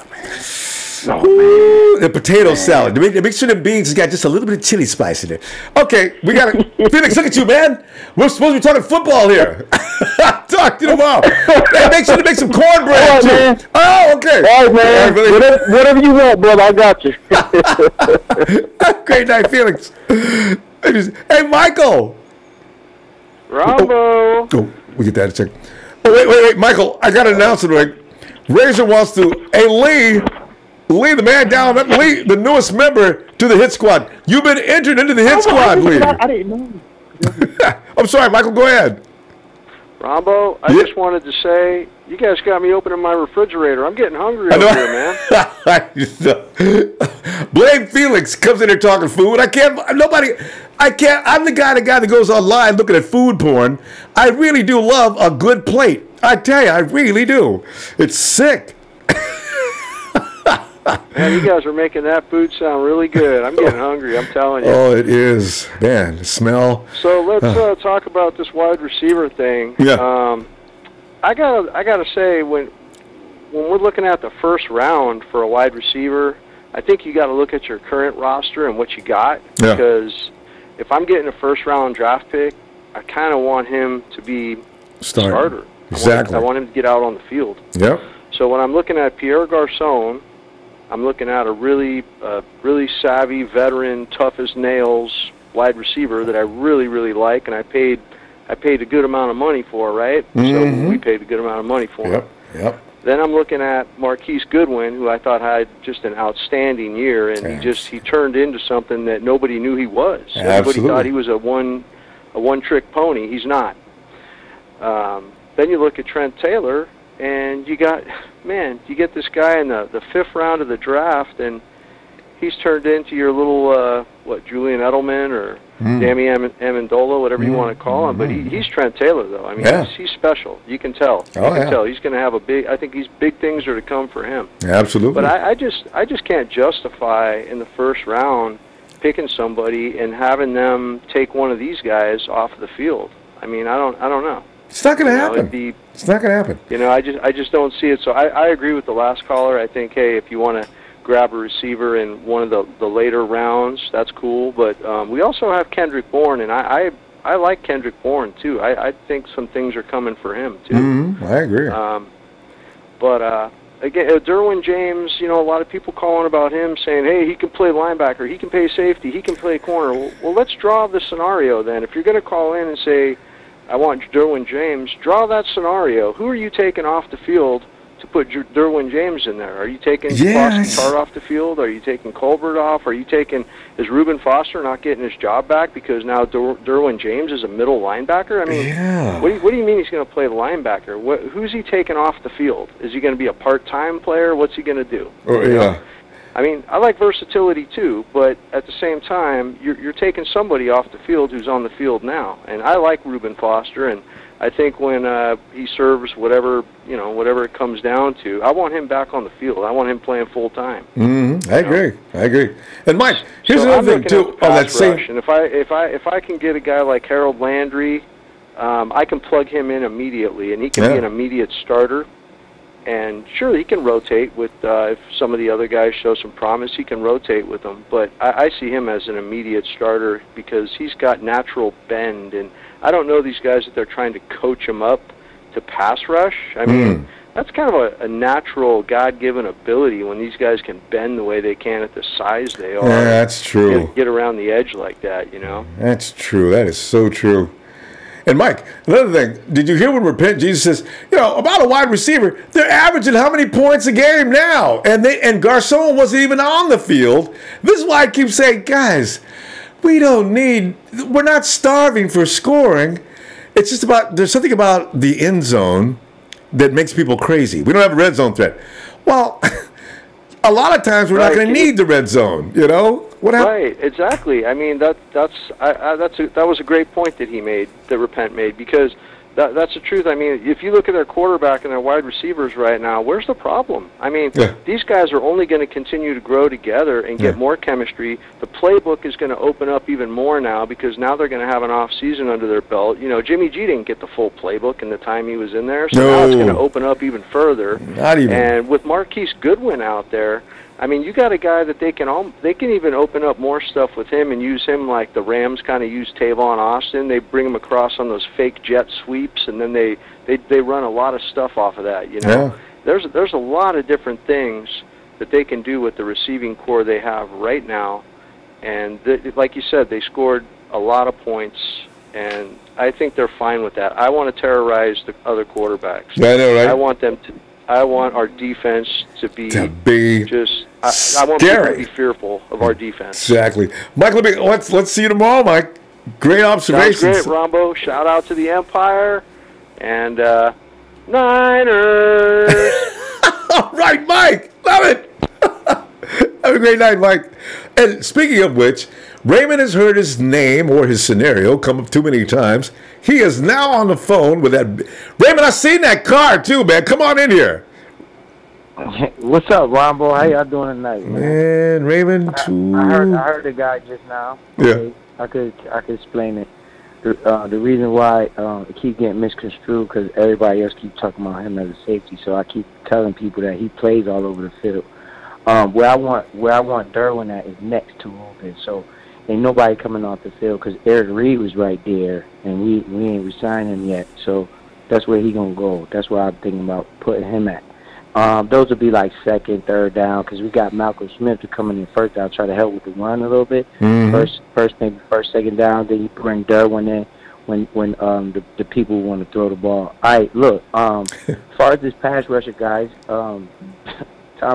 The potato salad. Make sure the beans has got just a little bit of chili spice in it. Okay, we got to. Felix, look at you, man. We're supposed to be talking football here. Talk to you tomorrow. Hey, make sure to make some cornbread, too. Man. Oh, okay. All right, man. Whatever you want, brother, I got you. Great night, Felix. Hey, Michael. Ronbo. Go. We get that in a second. Oh, wait. Michael, I got an announcement, Razor wants to. Hey, Lee, the man down, Lee, the newest member to the hit squad. You've been entered into the hit squad, Lee. I didn't know. I'm sorry, Michael, go ahead. Rombo, I just wanted to say, you guys got me opening my refrigerator. I'm getting hungry over here, man. Blame Felix comes in here talking food. I'm the guy that goes online looking at food porn. I really do love a good plate. I tell you, I really do. It's sick. Man, you guys are making that food sound really good. I'm getting hungry, I'm telling you. Oh, it is. Man, the smell. So let's talk about this wide receiver thing. Yeah. I gotta say, when we're looking at the first round for a wide receiver, I think you got to look at your current roster and what you got. Yeah. Because if I'm getting a first-round draft pick, I kind of want him to be starter. Exactly. I want him to get out on the field. Yep. So when I'm looking at Pierre Garçon, I'm looking at a really savvy, veteran, tough as nails wide receiver that I really, really like, and I paid a good amount of money for, right? Mm-hmm. So we paid a good amount of money for him. Yep. Then I'm looking at Marquise Goodwin, who I thought had just an outstanding year, and he turned into something that nobody knew he was. Absolutely. Everybody thought he was a one-trick pony. He's not. Then you look at Trent Taylor, and you get this guy in the fifth round of the draft, and he's turned into your little Julian Edelman or Danny Amendola, whatever you want to call him. But he's Trent Taylor, though. I mean, he's special. You can tell. You can tell. He's going to have I think big things are to come for him. Absolutely. But I just can't justify in the first round picking somebody and having them take one of these guys off the field. I mean, I don't know. It's not going to happen. It's not going to happen. I just don't see it. So I agree with the last caller. I think, hey, if you want to grab a receiver in one of the later rounds, that's cool. But we also have Kendrick Bourne, and I like Kendrick Bourne too. I think some things are coming for him too. I agree. But again, Derwin James, a lot of people calling about him, saying, hey, he can play linebacker, he can play safety, he can play corner. Well, let's draw the scenario then. If you're going to call in and say, I want Derwin James, draw that scenario. Who are you taking off the field to put Derwin James in there? Are you taking Quaski T off the field? Are you taking Colbert off? Is Reuben Foster not getting his job back because now Derwin James is a middle linebacker? I mean, what do you mean he's going to play the linebacker? Who's he taking off the field? Is he going to be a part-time player? What's he going to do? I mean, I like versatility too, but at the same time, you're taking somebody off the field who's on the field now. And I like Reuben Foster, and I think when he serves whatever it comes down to, I want him back on the field. I want him playing full time. I agree. And Mike, here's another thing too. On that same. And if I can get a guy like Harold Landry, I can plug him in immediately, and he can be an immediate starter. And sure, he can rotate with if some of the other guys show some promise, he can rotate with them. But I see him as an immediate starter because he's got natural bend. And I don't know these guys that they're trying to coach him up to pass rush. I mean, that's kind of a natural, God-given ability when these guys can bend the way they can at the size they are. Yeah, that's true. Get around the edge like that, That's true. That is so true. And Mike, another thing, did you hear when Repent Jesus says, about a wide receiver, they're averaging how many points a game now? And Garcon wasn't even on the field. This is why I keep saying, guys, we're not starving for scoring. It's just there's something about the end zone that makes people crazy. We don't have a red zone threat. Well, a lot of times we're not going to need the red zone, What happened? Right, exactly. I mean, that was a great point that he made, that Repent made, because that's the truth. I mean, if you look at their quarterback and their wide receivers right now, where's the problem? I mean, these guys are only going to continue to grow together and get more chemistry. The playbook is going to open up even more now because now they're going to have an off season under their belt. Jimmy G didn't get the full playbook in the time he was in there, so now it's going to open up even further. Not even. And with Marquise Goodwin out there, I mean, you got a guy that they can even open up more stuff with him and use him like the Rams kind of use Tavon Austin. They bring him across on those fake jet sweeps, and then they run a lot of stuff off of that. There's a lot of different things that they can do with the receiving core they have right now, and like you said, they scored a lot of points, and I think they're fine with that. I want to terrorize the other quarterbacks. Yeah, I know, right? I want our defense to be just. I want scary. people to be fearful of our defense. Exactly, Mike. Let's see you tomorrow, Mike. Great observations. Sounds great, Ronbo. Shout out to the Empire and Niners. All right, Mike. Love it. Have a great night, Mike. And speaking of which, Raymond has heard his name or his scenario come up too many times. He is now on the phone with that. Raymond, I seen that car too, man. Come on in here. What's up, Ronbo? How y'all doing tonight, man? Raymond, I heard the guy just now. Okay. Yeah. I could explain it. The reason why it keep getting misconstrued because everybody else keep talking about him as a safety. So I keep telling people that he plays all over the field. Where I want Derwin at is next to open. So ain't nobody coming off the field because Eric Reed was right there, and we ain't re-signed him yet. So that's where he gonna go. That's where I'm thinking about putting him at. Those would be like second, third down because we got Malcolm Smith to come in first down, try to help with the run a little bit. First, maybe first, second down. Then you bring Derwin in when the people want to throw the ball. All right, look. As far as this pass rusher, guys, Tom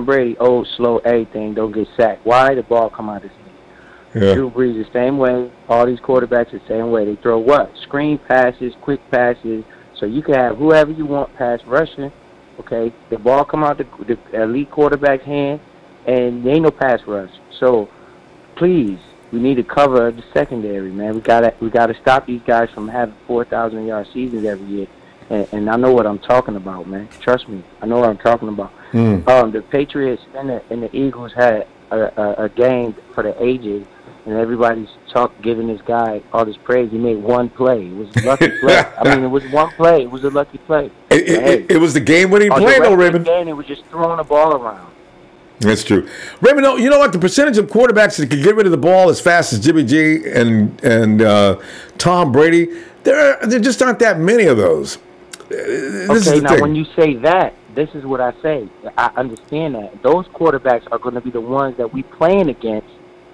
Brady, old, slow, everything, don't get sacked. Why? The ball come out of his hand. Yeah. Drew Brees the same way. All these quarterbacks the same way. They throw what? Screen passes, quick passes. So you can have whoever you want pass rushing. Okay, the ball come out the elite quarterback's hand, and there ain't no pass rush. So, please, we need to cover the secondary, man. We gotta stop these guys from having 4,000-yard seasons every year. And I know what I'm talking about, man. Trust me, I know what I'm talking about. The Patriots and the Eagles had a game for the ages, and everybody's giving this guy all this praise. He made one play. It was a lucky play. I mean, it was one play. It was a lucky play. It was the game-winning play, though, Raymond. It was just throwing the ball around. That's true. Raymond, you know what? The percentage of quarterbacks that can get rid of the ball as fast as Jimmy G and Tom Brady, there just aren't that many of those. When you say that, this is what I say. I understand that. Those quarterbacks are going to be the ones that we playing against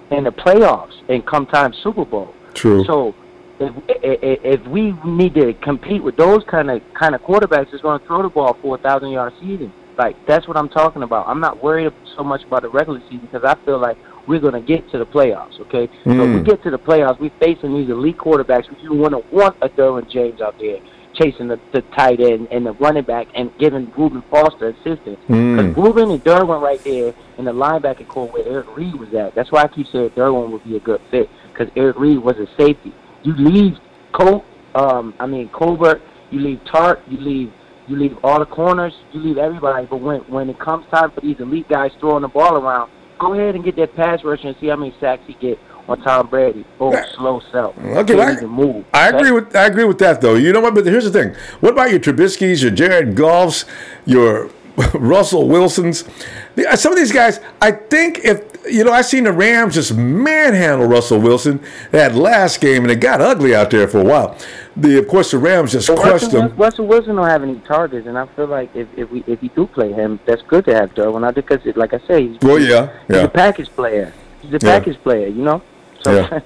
in the playoffs and come time Super Bowl. True. So if we need to compete with those kind of quarterbacks that's going to throw the ball 4,000-yard season, like that's what I'm talking about. I'm not worried so much about the regular season because I feel like we're going to get to the playoffs, okay? So if we get to the playoffs, we're facing these elite quarterbacks. You want a Derwin James out there chasing the tight end and the running back and giving Reuben Foster assistance. Because Reuben and Derwin right there in the linebacker core where Eric Reed was at. That's why I keep saying Derwin would be a good fit because Eric Reed was a safety. You leave Colbert, you leave Tart, you leave all the corners, you leave everybody. But when it comes time for these elite guys throwing the ball around, go ahead and get that pass rush and see how many sacks he get on Tom Brady. Slow self. Okay, I agree with that though. You know what? But here's the thing. What about your Trubisky's, your Jared Goffs, your Russell Wilsons? Some of these guys, I think I seen the Rams just manhandle Russell Wilson that last game, and it got ugly out there for a while. Of course, the Rams just crushed them. Russell Wilson don't have any targets, and I feel like if you do play him, that's good to have Derwin. Because, like I say, he's a package player. He's a package player, you know. So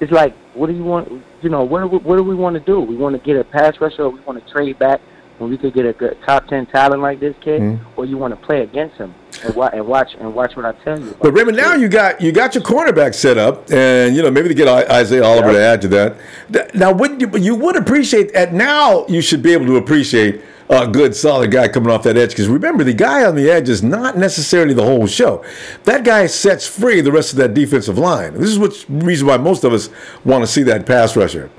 it's like, what do you want? You know, what do we want to do? We want to get a pass rusher, or we want to trade back when we could get a good top 10 talent like this kid, or you want to play against him and watch what I tell you. But Raymond, now you got your cornerback set up, and maybe to get Isaiah Oliver to add to that. Now, you would appreciate that. Now you should be able to appreciate a good, solid guy coming off that edge, because remember, the guy on the edge is not necessarily the whole show. That guy sets free the rest of that defensive line. This is the reason why most of us want to see that pass rusher.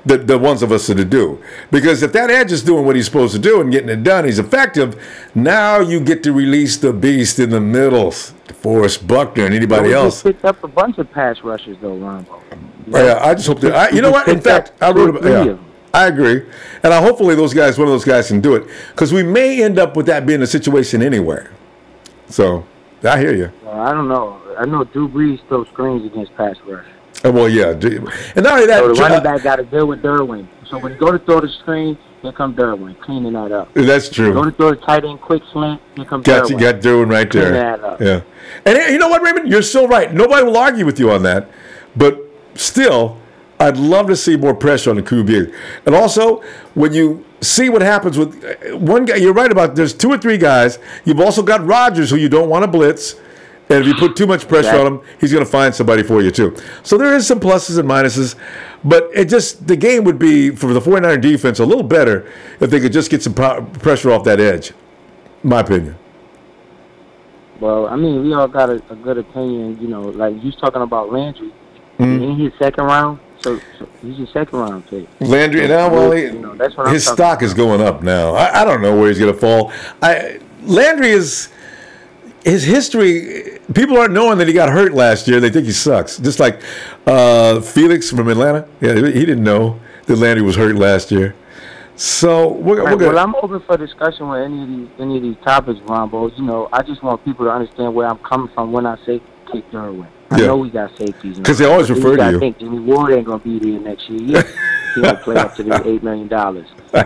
The ones of us that do. Because if that edge is doing what he's supposed to do and getting it done, he's effective, now you get to release the beast in the middles. DeForest Buckner and anybody else. Picked up a bunch of pass rushers, though, Ronbo. Yeah, I just hope that. You know what? In fact, I wrote about it. I agree. And hopefully one of those guys can do it. Because we may end up with that being a situation anywhere. So, I hear you. Well, I don't know. I know Drew Brees throws screens against pass rush. Well, yeah. And not only that, so the running back got to deal with Derwin. So when you go to throw the screen, here comes Derwin, cleaning that up. That's true. Go to throw the tight end quick slant, here comes Derwin. You got Derwin right there. That up. Yeah. And you know what, Raymond? You're so right. Nobody will argue with you on that. But still, I'd love to see more pressure on the QB. And also, when you see what happens with one guy, you're right about there's 2 or 3 guys. You've also got Rodgers, who you don't want to blitz. And if you put too much pressure on him, he's going to find somebody for you, too. So there is some pluses and minuses. But the game would be, for the 49er defense, a little better if they could just get some pressure off that edge, in my opinion. Well, I mean, we all got a good opinion. Like you was talking about Landry. Ain't he second round? So he's your second round pick. Landry, that's what his stock is going up now. I don't know where he's going to fall. Landry is... His history, people aren't knowing that he got hurt last year. They think he sucks. Just like Felix from Atlanta. Yeah, he didn't know that Landry was hurt last year. So we're gonna. Well, I'm open for discussion with any of these topics, Ronbo. I just want people to understand where I'm coming from when I say kick Derwin. I know we got safeties. Because they always refer to you. I think Jimmy Ward ain't gonna be there next year. He gonna play up to the $8 million.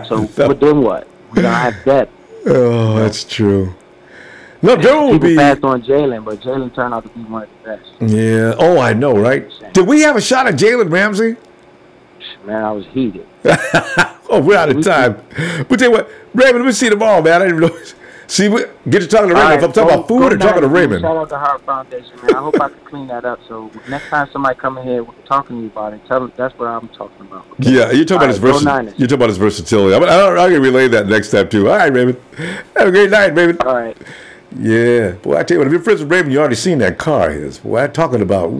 So, but then what? We don't have depth. Oh, that's true. No, Derwin would be. Passed on Jalen, but Jalen turned out to be one of the best. Yeah. Oh, I know, right? Did we have a shot at Jalen Ramsey? Man, I was heated. Oh, we're out of time. But tell you what, Raymond, let me see tomorrow, man. I didn't even know. See, get to talking to Raymond. Right, if I'm talking about food or talking to Raymond. Shout out to Heart Foundation, man. I hope I can clean that up. So next time somebody come in here talking to you about it, tell them that's what I'm talking about. Okay? Yeah, you're talking about his versatility. I'm going to relay that next time, too. All right, Raymond. Have a great night, Raymond. All right. Yeah. Boy, I tell you what, if you're friends with Raymond, you already seen that car of his. Boy, I'm talking about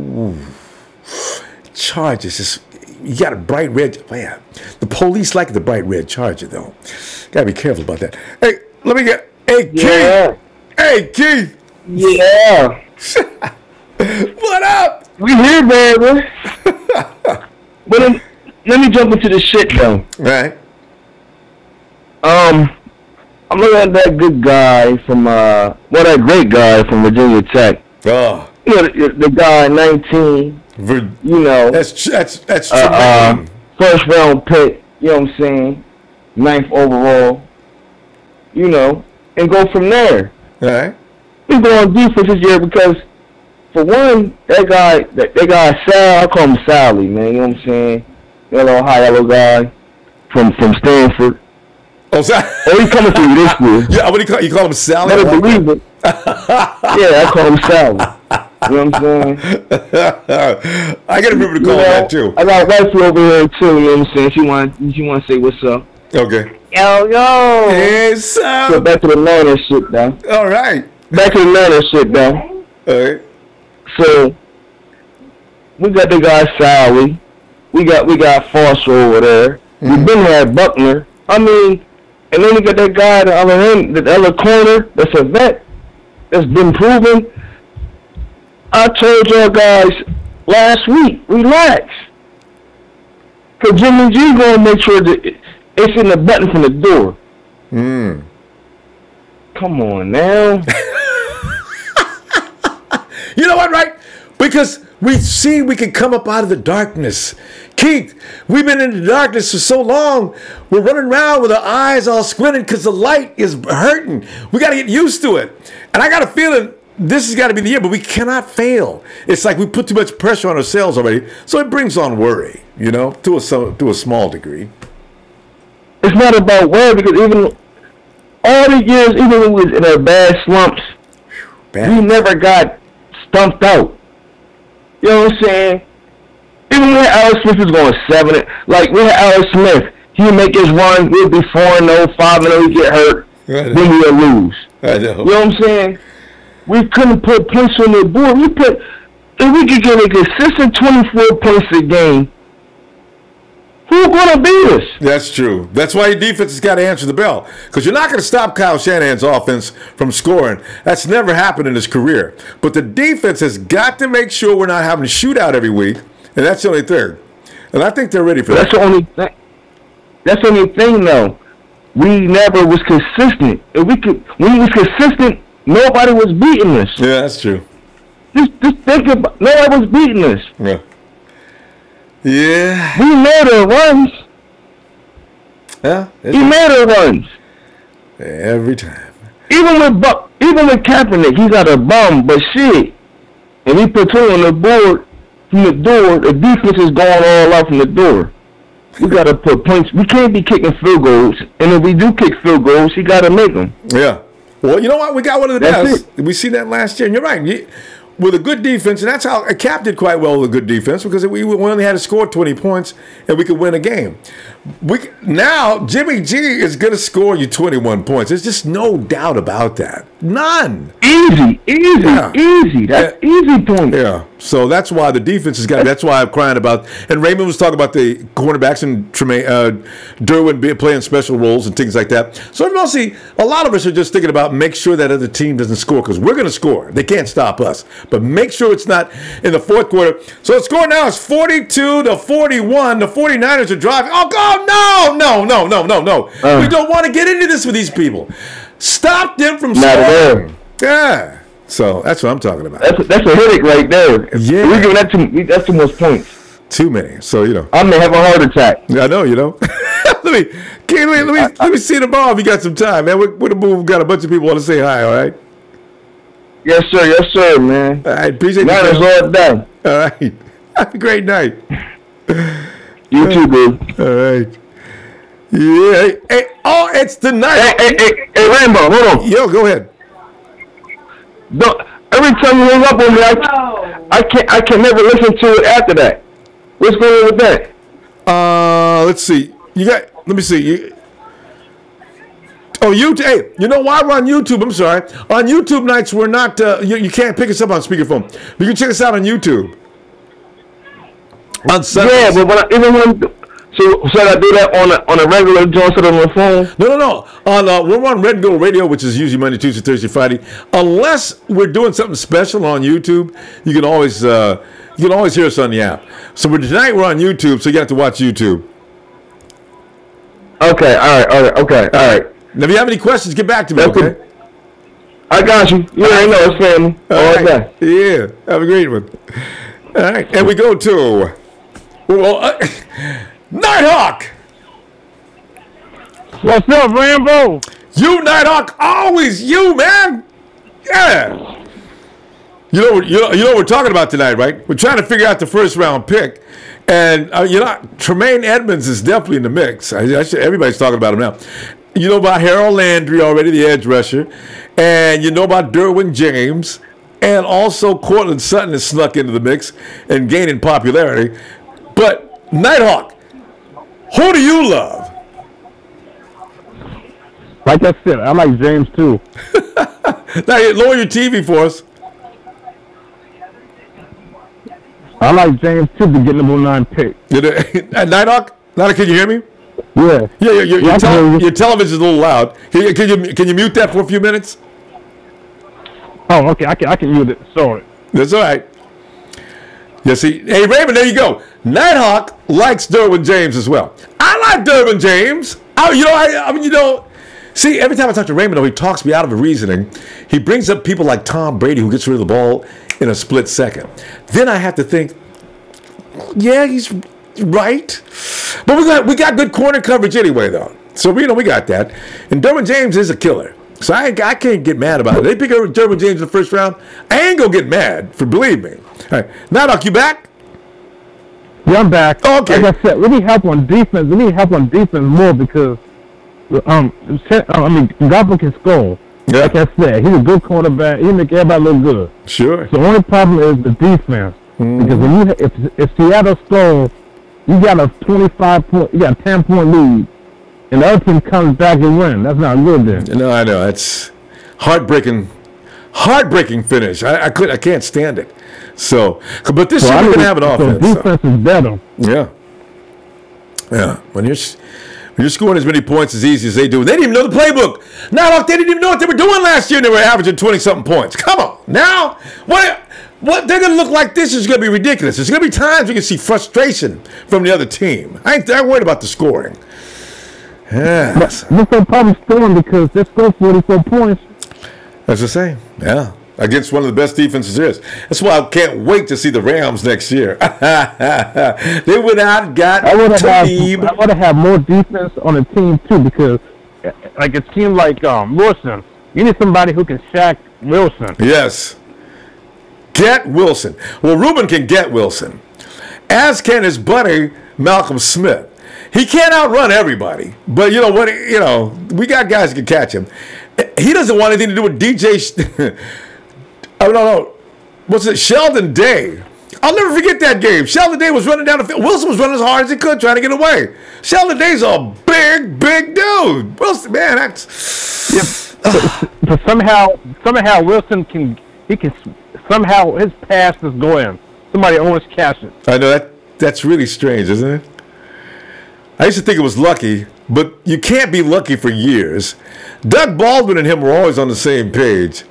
Chargers. You got a bright red. Man, the police like the bright red Charger, though. Got to be careful about that. Hey, let me get... Hey, Keith. Yeah. Hey, Keith. Yeah. What up? We here, baby. But let me jump into the shit, though. Right. I'm looking at that good guy from, that great guy from Virginia Tech. Oh. The guy, 19. That's first round pick, you know what I'm saying? 9th overall. And go from there. All right. He's going on defense this year because, for one, that guy Sal, I call him Sally, man. You know what I'm saying? That little high yellow guy from Stanford. Oh, he's coming through this year. Yeah, what do you call him, Sally? Better believe it. Yeah, I call him Sally. You know what I'm saying? I got to remember to call him that, too. I got wifey over here, too. You know what I'm saying? She want to say what's up. Okay. Yo. Hey, Sam. So back to the learner shit, though. All right. Back to the learner shit, though. All right. So, we got the guy Sally. We got Foster over there. We've been had Buckner. I mean, and then we got that guy at the other corner that's a vet that's been proven. I told y'all guys last week, relax. Because Jimmy G going to make sure that it's in the button from the door. Come on now. You know what, right? Because we see we can come up out of the darkness. Keith, we've been in the darkness for so long. We're running around with our eyes all squinted because the light is hurting. We got to get used to it. And I got a feeling this has got to be the year, but we cannot fail. It's like we put too much pressure on ourselves already, so it brings on worry, you know, to a small degree. It's not about worry, because even all the years, even when we was in our bad slumps, we never got stumped out. You know what I'm saying? Even when Alex Smith was going 7, like we had Alex Smith, he would make his run, we'd be 4-0, 5-0, he'd get hurt, then we would lose. I know. You know what I'm saying? We couldn't put points on the board. If we could get a consistent 24 points a game, who's going to beat us? That's true. That's why your defense has got to answer the bell, because you're not going to stop Kyle Shanahan's offense from scoring. That's never happened in his career. But the defense has got to make sure we're not having a shootout every week, and that's the only thing. And I think they're ready for that. That's the only thing. That's the only thing, though. We never was consistent. When we was consistent, nobody was beating us. Yeah, that's true. Just think about, nobody was beating us. Yeah. Yeah. We made our runs. Yeah. He made our runs. Every time. Even with Kaepernick, he's not a bum, but shit. And we put 2 on the board from the door, the defense is going all out from the door. We got to put points. We can't be kicking field goals. And if we do kick field goals, he got to make them. Yeah. Well, you know what? We got one of the best. We seen that last year. And you're right. With a good defense, and that's how Cap did quite well with a good defense, because we only had to score 20 points and we could win a game. Now, Jimmy G is going to score you 21 points. There's just no doubt about that. None. Easy. That's easy points. Yeah. So that's why the defense has got. That's why I'm crying about. And Raymond was talking about the cornerbacks and Derwin playing special roles and things like that. So mostly, a lot of us are just thinking about make sure that other team doesn't score, because we're going to score. They can't stop us. But make sure it's not in the fourth quarter. So the score now is 42-41. The 49ers are driving. Oh God, no. We don't want to get into this with these people. Stop them from scoring. Yeah. So that's what I'm talking about. That's a headache right there. Yeah. We're giving that's too much points. Too many. So, you know. I'm going to have a heart attack. I know, you know. let me see the ball if you got some time, man. We're the move. Got a bunch of people want to say hi, all right? Yes, sir, man. All right, appreciate that. Night is all done. All right. Have a great night. You too, dude. All right. Yeah. Hey, oh, it's the night. Hey, Rainbow, hold on. Yo, go ahead. Every time you hang up on me, I can never listen to it after that. What's going on with that? Let's see. Let me see. YouTube. Hey, you know why we're on YouTube? I'm sorry. On YouTube nights, we're not. You can't pick us up on speakerphone. You can check us out on YouTube. On Sundays. Yeah, but even when. So should I do that on a regular joint on the phone? No. We're on Red Gold Radio, which is usually Monday, Tuesday, Thursday, Friday. Unless we're doing something special on YouTube, you can always hear us on the app. So tonight we're on YouTube, so you have to watch YouTube. Okay. All right. Now, if you have any questions, get back to me. Okay. I got you. You already know it's family. All right. Yeah. Have a great one. All right. And we go to Nighthawk. What's up, Rambo? You, Nighthawk, always you, man. Yeah. You know what we're talking about tonight, right? We're trying to figure out the first round pick, and Tremaine Edmonds is definitely in the mix. Everybody's talking about him now. You know about Harold Landry already, the edge rusher, and you know about Derwin James, and also Courtland Sutton has snuck into the mix and gaining popularity. But Nighthawk, who do you love? Like I said, I like James too. Now, lower your TV for us. I like James too to get number 9 pick. Nighthawk, can you hear me? Yeah. Your television's a little loud. Can you mute that for a few minutes? Oh, okay. I can mute it. Sorry. That's all right. You see, hey Raymond, there you go. Nighthawk likes Derwin James as well. I like Derwin James. See, every time I talk to Raymond, though, he talks me out of the reasoning. He brings up people like Tom Brady, who gets rid of the ball in a split second. Then I have to think, yeah, he's right. But we got good corner coverage anyway, though. So we got that. And Derwin James is a killer. So I can't get mad about it. They pick up Derwin James in the first round. I ain't gonna get mad, believe me. All right, now, Doc, you back? Yeah, I'm back. Oh, okay. Like I said, we need help on defense. We need help on defense more because, Gabo can score. Yeah. Like I said, he's a good quarterback. He make everybody look good. Sure. So the only problem is the defense. Because when if Seattle scores, you got a 25-point, you got a 10-point lead, and the other team comes back and wins. That's not good then. No, I know. It's heartbreaking finish. I can't stand it. So, but this year we're going to have an offense. So defense is better. Yeah. Yeah. When you're scoring as many points as easy as they do, they didn't even know the playbook. Now, look, they didn't even know what they were doing last year, and they were averaging 20-something points. Come on. Now, what they're going to look like this is going to be ridiculous. There's going to be times we can see frustration from the other team. I ain't worried about the scoring. Yes. But no problem scoring because they scored 44 points. That's the same. Yeah. Against one of the best defenses there is. That's why I can't wait to see the Rams next year. They would have got I want to have more defense on the team too because, like, it seems like Wilson. You need somebody who can sack Wilson. Yes. Get Wilson. Well, Ruben can get Wilson, as can his buddy Malcolm Smith. He can't outrun everybody, but you know what? You know, we got guys who can catch him. He doesn't want anything to do with DJ. I don't know. What's it? Sheldon Day. I'll never forget that game. Sheldon Day was running down the field. Wilson was running as hard as he could, trying to get away. Sheldon Day's a big dude. Wilson, man, that's. But somehow Wilson can somehow his pass is going. Somebody always catch it. I know that's really strange, isn't it? I used to think it was lucky, but you can't be lucky for years. Doug Baldwin and him were always on the same page.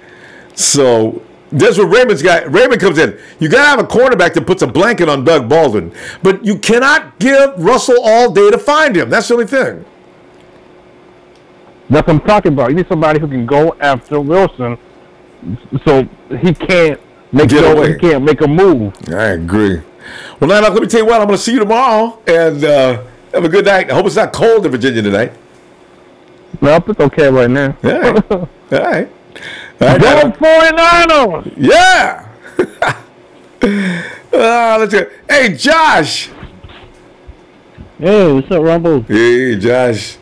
So that's where Raymond comes in. You got to have a cornerback that puts a blanket on Doug Baldwin. But you cannot give Russell all day to find him. That's the only thing. That's what I'm talking about. You need somebody who can go after Wilson so he can't make a move. I agree. Well, now, let me tell you what. I'm going to see you tomorrow. And have a good night. I hope it's not cold in Virginia tonight. Nope, it's okay right now. Yeah. All right. Go 49ers! Yeah! Let's go. Hey, Josh! Hey, what's up, Ronbo? Hey, Josh.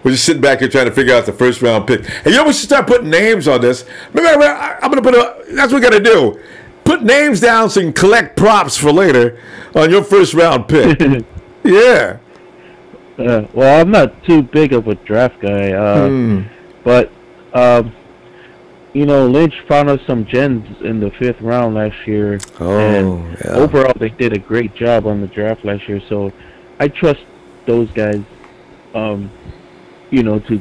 We're just sitting back here trying to figure out the first round pick. Hey, you know, we should start putting names on this. Maybe I'm going to that's what we got to do. Put names down so you can collect props for later on your first round pick. Yeah. Well, I'm not too big of a draft guy, but you know, Lynch found us some gems in the 5th round last year, and overall they did a great job on the draft last year. So I trust those guys, you know, to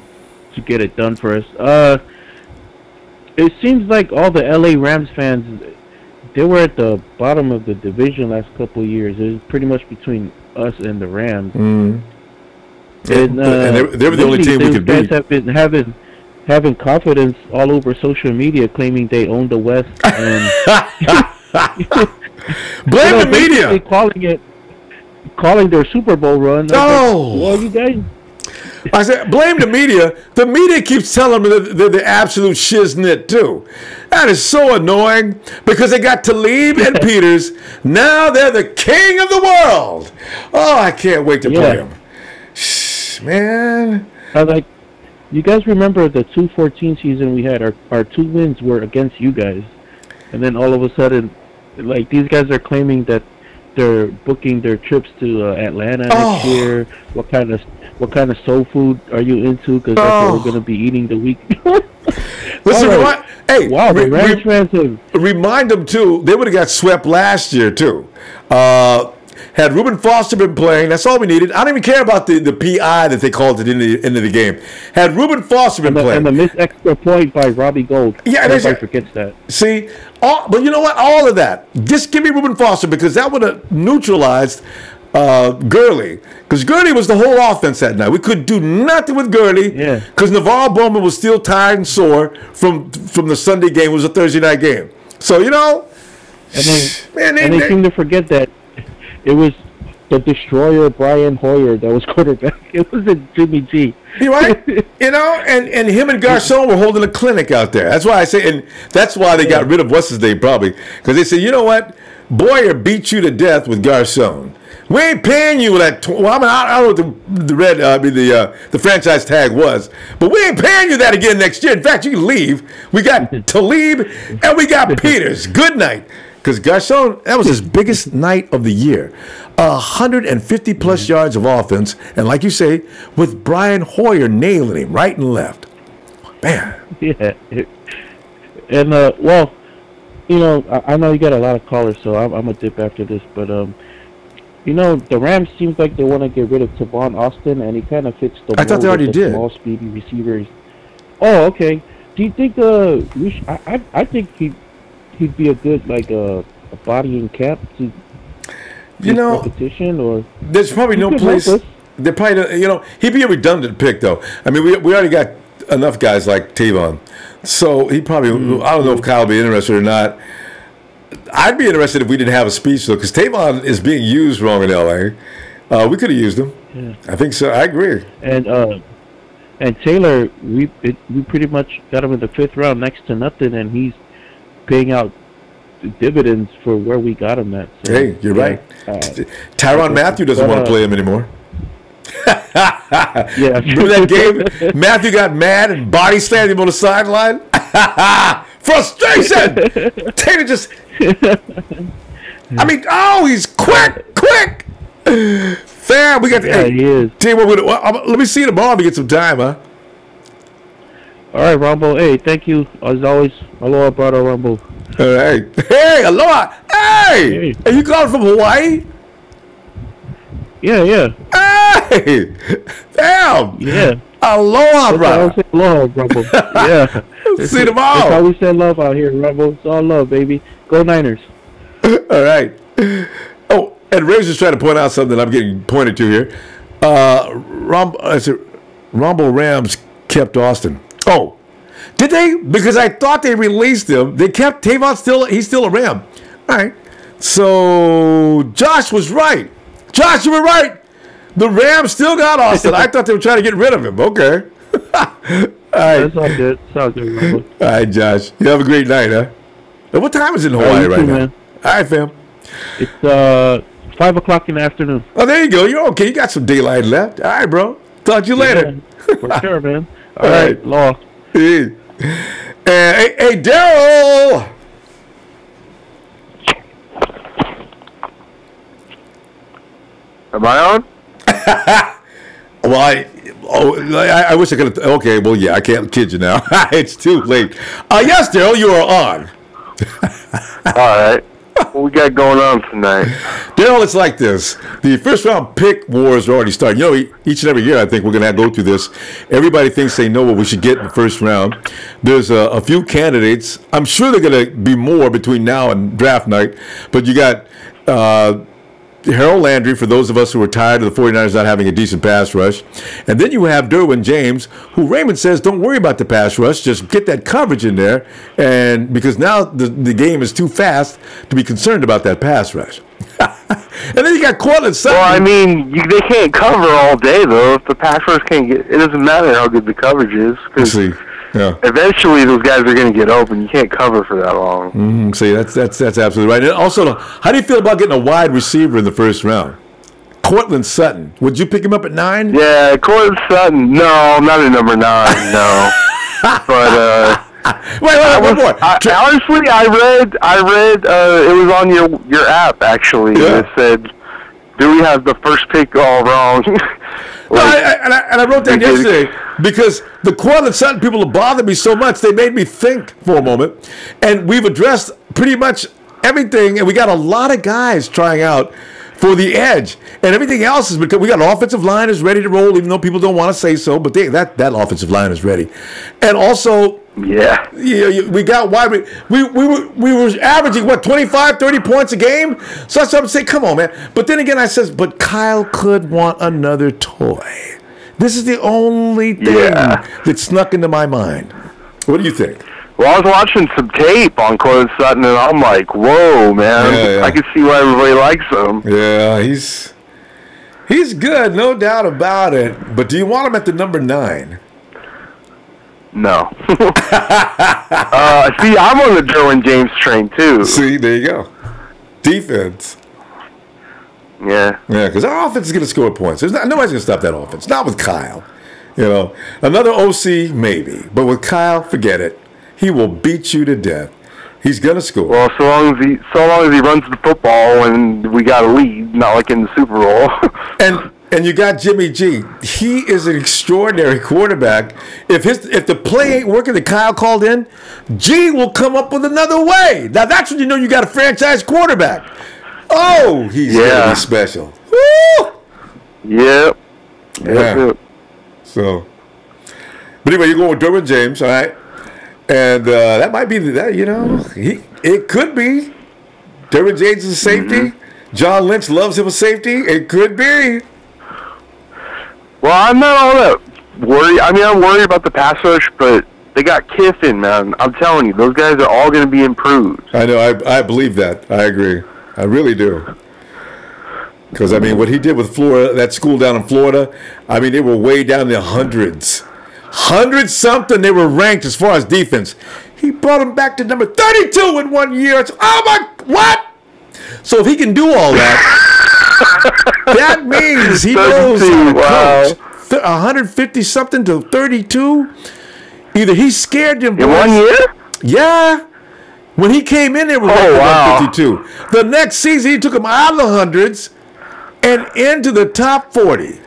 get it done for us. It seems like all the LA Rams fans, they were at the bottom of the division last couple of years. It was pretty much between us and the Rams. And they were the only team we could beat. Guys have been having confidence all over social media, claiming they own the West, and blame the media, calling their Super Bowl run. No, well, you guys. I said blame the media. The media keeps telling them that they're the absolute shiznit too. That is so annoying because they got Talib and Peters. Now they're the king of the world. Oh, I can't wait to play them. Man, like, you guys remember the 2-14 season we had? Our 2 wins were against you guys, and then all of a sudden, like, these guys are claiming that they're booking their trips to Atlanta next year. What kind of soul food are you into? Because that's what we're going to be eating the week. Listen, hey, wow, the Rams fans have... Remind them too. They would have got swept last year too. Had Reuben Foster been playing, that's all we needed. I don't even care about the PI that they called it into the game. Had Reuben Foster been playing. And the missed extra point by Robbie Gold. Yeah, everybody forgets that. See, but you know what? All of that. Just give me Reuben Foster because that would have neutralized Gurley. Because Gurley was the whole offense that night. We couldn't do nothing with Gurley because Navarro Bowman was still tired and sore from the Sunday game. It was a Thursday night game. So, you know. And they seem to forget that it was the destroyer Brian Hoyer that was quarterback. It wasn't Jimmy G. You right? You know, and him and Garcon were holding a clinic out there. That's why I say, and that's why they got rid of what's his name probably, because they said, you know what, Boyer beat you to death with Garcon. We ain't paying you that. Well, I mean, I don't know what the franchise tag was, but we ain't paying you that again next year. In fact, you can leave. We got Talib and we got Peters. Good night. Because Garcon, that was his biggest night of the year. 150 plus yards of offense, and like you say, with Brian Hoyer nailing him right and left. Man. Yeah. And well, you know, I know you got a lot of callers, so I'm gonna dip after this, but you know, the Rams seems like they want to get rid of Tavon Austin, and he kind of fits the. I thought they already did. Small, speedy receivers. Oh, okay. Do you think I think he'd be a good a body in camp to competition, or there's probably no place. They're probably, you know, he'd be a redundant pick though. I mean, we already got enough guys like Tavon, so he probably. I don't know if Kyle will be interested or not. I'd be interested if we didn't have a speech though, because Tavon is being used wrong in LA. We could have used him. Yeah. I think so. I agree. And Taylor, we pretty much got him in the 5th round, next to nothing, and he's paying out dividends for where we got him at. So, hey, you're right. Tyrann Mathieu doesn't want to play him anymore. Yeah, remember that game? Matthew got mad and body slammed him on the sideline. Frustration. Taylor just. I mean, oh, he's quick. Fair. We got. Yeah, he is. Tell you what, let me see you tomorrow to get some time, huh? All right, Ronbo. Hey, thank you as always. Aloha, brother, Ronbo. All right. Hey, aloha. Hey, are you calling from Hawaii? Yeah. Hey, damn. Yeah. Aloha, brother. Aloha, Ronbo. Yeah. See you tomorrow. That's how we send love out here, Ronbo. It's all love, baby. Go Niners. All right. Oh, and Razor's trying to point out something I'm getting pointed to here. Ronbo Rams kept Austin. Oh, did they? Because I thought they released him. They kept Tavon he's still a Ram. All right. So Josh was right. Josh, you were right. The Rams still got Austin. I thought they were trying to get rid of him. Okay. All right. That's all good. Sounds good, Ronbo. All right, Josh. You have a great night, huh? And what time is it in Hawaii right now? Man. All right, fam. It's 5 o'clock in the afternoon. Oh, there you go. You're okay. You got some daylight left. All right, bro. Talk to you later. For sure, man. All right, Law. Hey, Daryl. Am I on? Well, I wish I could have. Okay, well, yeah, I can't kid you now. It's too late. Yes, Daryl, you are on. All right. What we got going on tonight? Daryl, it's like this. The first round pick wars are already started. You know, each and every year I think we're going to go through this. Everybody thinks they know what we should get in the first round. There's a few candidates. I'm sure they're going to be more between now and draft night. But you got Harold Landry, for those of us who are tired of the 49ers not having a decent pass rush. And then you have Derwin James, who Raymond says, don't worry about the pass rush, just get that coverage in there. And because now the game is too fast to be concerned about that pass rush. And then you got Courtland Sutton. Well, I mean, they can't cover all day, though. If the pass rush can't get, it doesn't matter how good the coverage is. Because eventually those guys are going to get open. You can't cover for that long. See, that's absolutely right. And also, how do you feel about getting a wide receiver in the first round? Courtland Sutton. Would you pick him up at 9? Yeah, Courtland Sutton. No, not at number 9. No, but wait, one more. Honestly, I read. It was on your app actually. Yeah. It said, "Do we have the first pick all wrong?" No, I wrote that yesterday because the Courtland Sutton people have bothered me so much. They made me think for a moment, and we've addressed pretty much everything, and we got a lot of guys trying out for the edge, and everything else is because we got an offensive line is ready to roll, even though people don't want to say so, but that offensive line is ready, and also. Yeah, we got wide. We were averaging 25, 30 points a game. So that's what I'm saying. Come on, man. But then again, I says, but Kyle could want another toy. This is the only thing that snuck into my mind. What do you think? Well, I was watching some tape on Courtland Sutton, and I'm like, whoa, man. I can see why everybody likes him. Yeah, he's He's good, no doubt about it. But do you want him at the number 9? No. See, I'm on the Derwin James train, too. See, there you go. Defense. Yeah. Yeah, because our offense is going to score points. Nobody's going to stop that offense. Not with Kyle. You know, another OC, maybe. But with Kyle, forget it. He will beat you to death. He's going to score. Well, so long as he runs the football and we got a lead, not like in the Super Bowl. And you got Jimmy G. He is an extraordinary quarterback. If the play ain't working that Kyle called in, G will come up with another way. Now that's when you know you got a franchise quarterback. Oh, he's gonna be special. Woo! Yep. Yeah. So, but anyway, you're going with Derwin James, all right? And that might be that. You know, it could be. Derwin James is a safety. Mm-hmm. John Lynch loves him a safety. It could be. Well, I'm not all that worried. I mean, I'm worried about the pass rush, but they got Kiffin, man. I'm telling you, those guys are all going to be improved. I know. I believe that. I agree. I really do. Because, I mean, what he did with Florida, that school down in Florida, I mean, they were way down in the hundreds. 100-something they were ranked as far as defense. He brought them back to number 32 in 1 year. It's, what? So if he can do all that, that means he knows how to coach. 150-something to 32. Either he scared them boys. In 1 year? Yeah. When he came in there with 152. The next season, he took him out of the hundreds and into the top 40.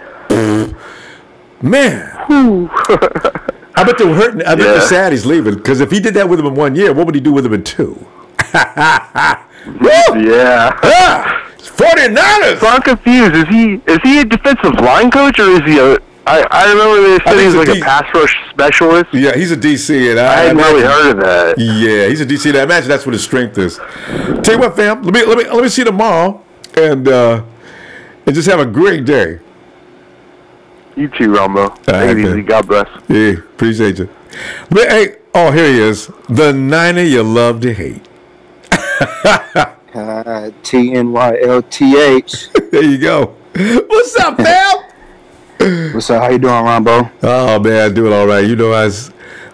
Man. I bet they're hurting. I bet they're sad he's leaving. Because if he did that with him in 1 year, what would he do with him in 2? Yeah. 49ers. So I'm confused. Is he a defensive line coach or is he a? I remember they said he was like a pass rush specialist. Yeah, he's a DC, and I hadn't really heard of that. Yeah, he's a DC. And I imagine that's what his strength is. Tell you what, fam. Let me see you tomorrow, and just have a great day. You too, Ronbo. Take it easy. God bless. Yeah, appreciate you. But hey, here he is, the Niner you love to hate. TNYLTH. There you go. What's up, fam? What's up? How you doing, Ronbo? Oh man, doing all right. You know,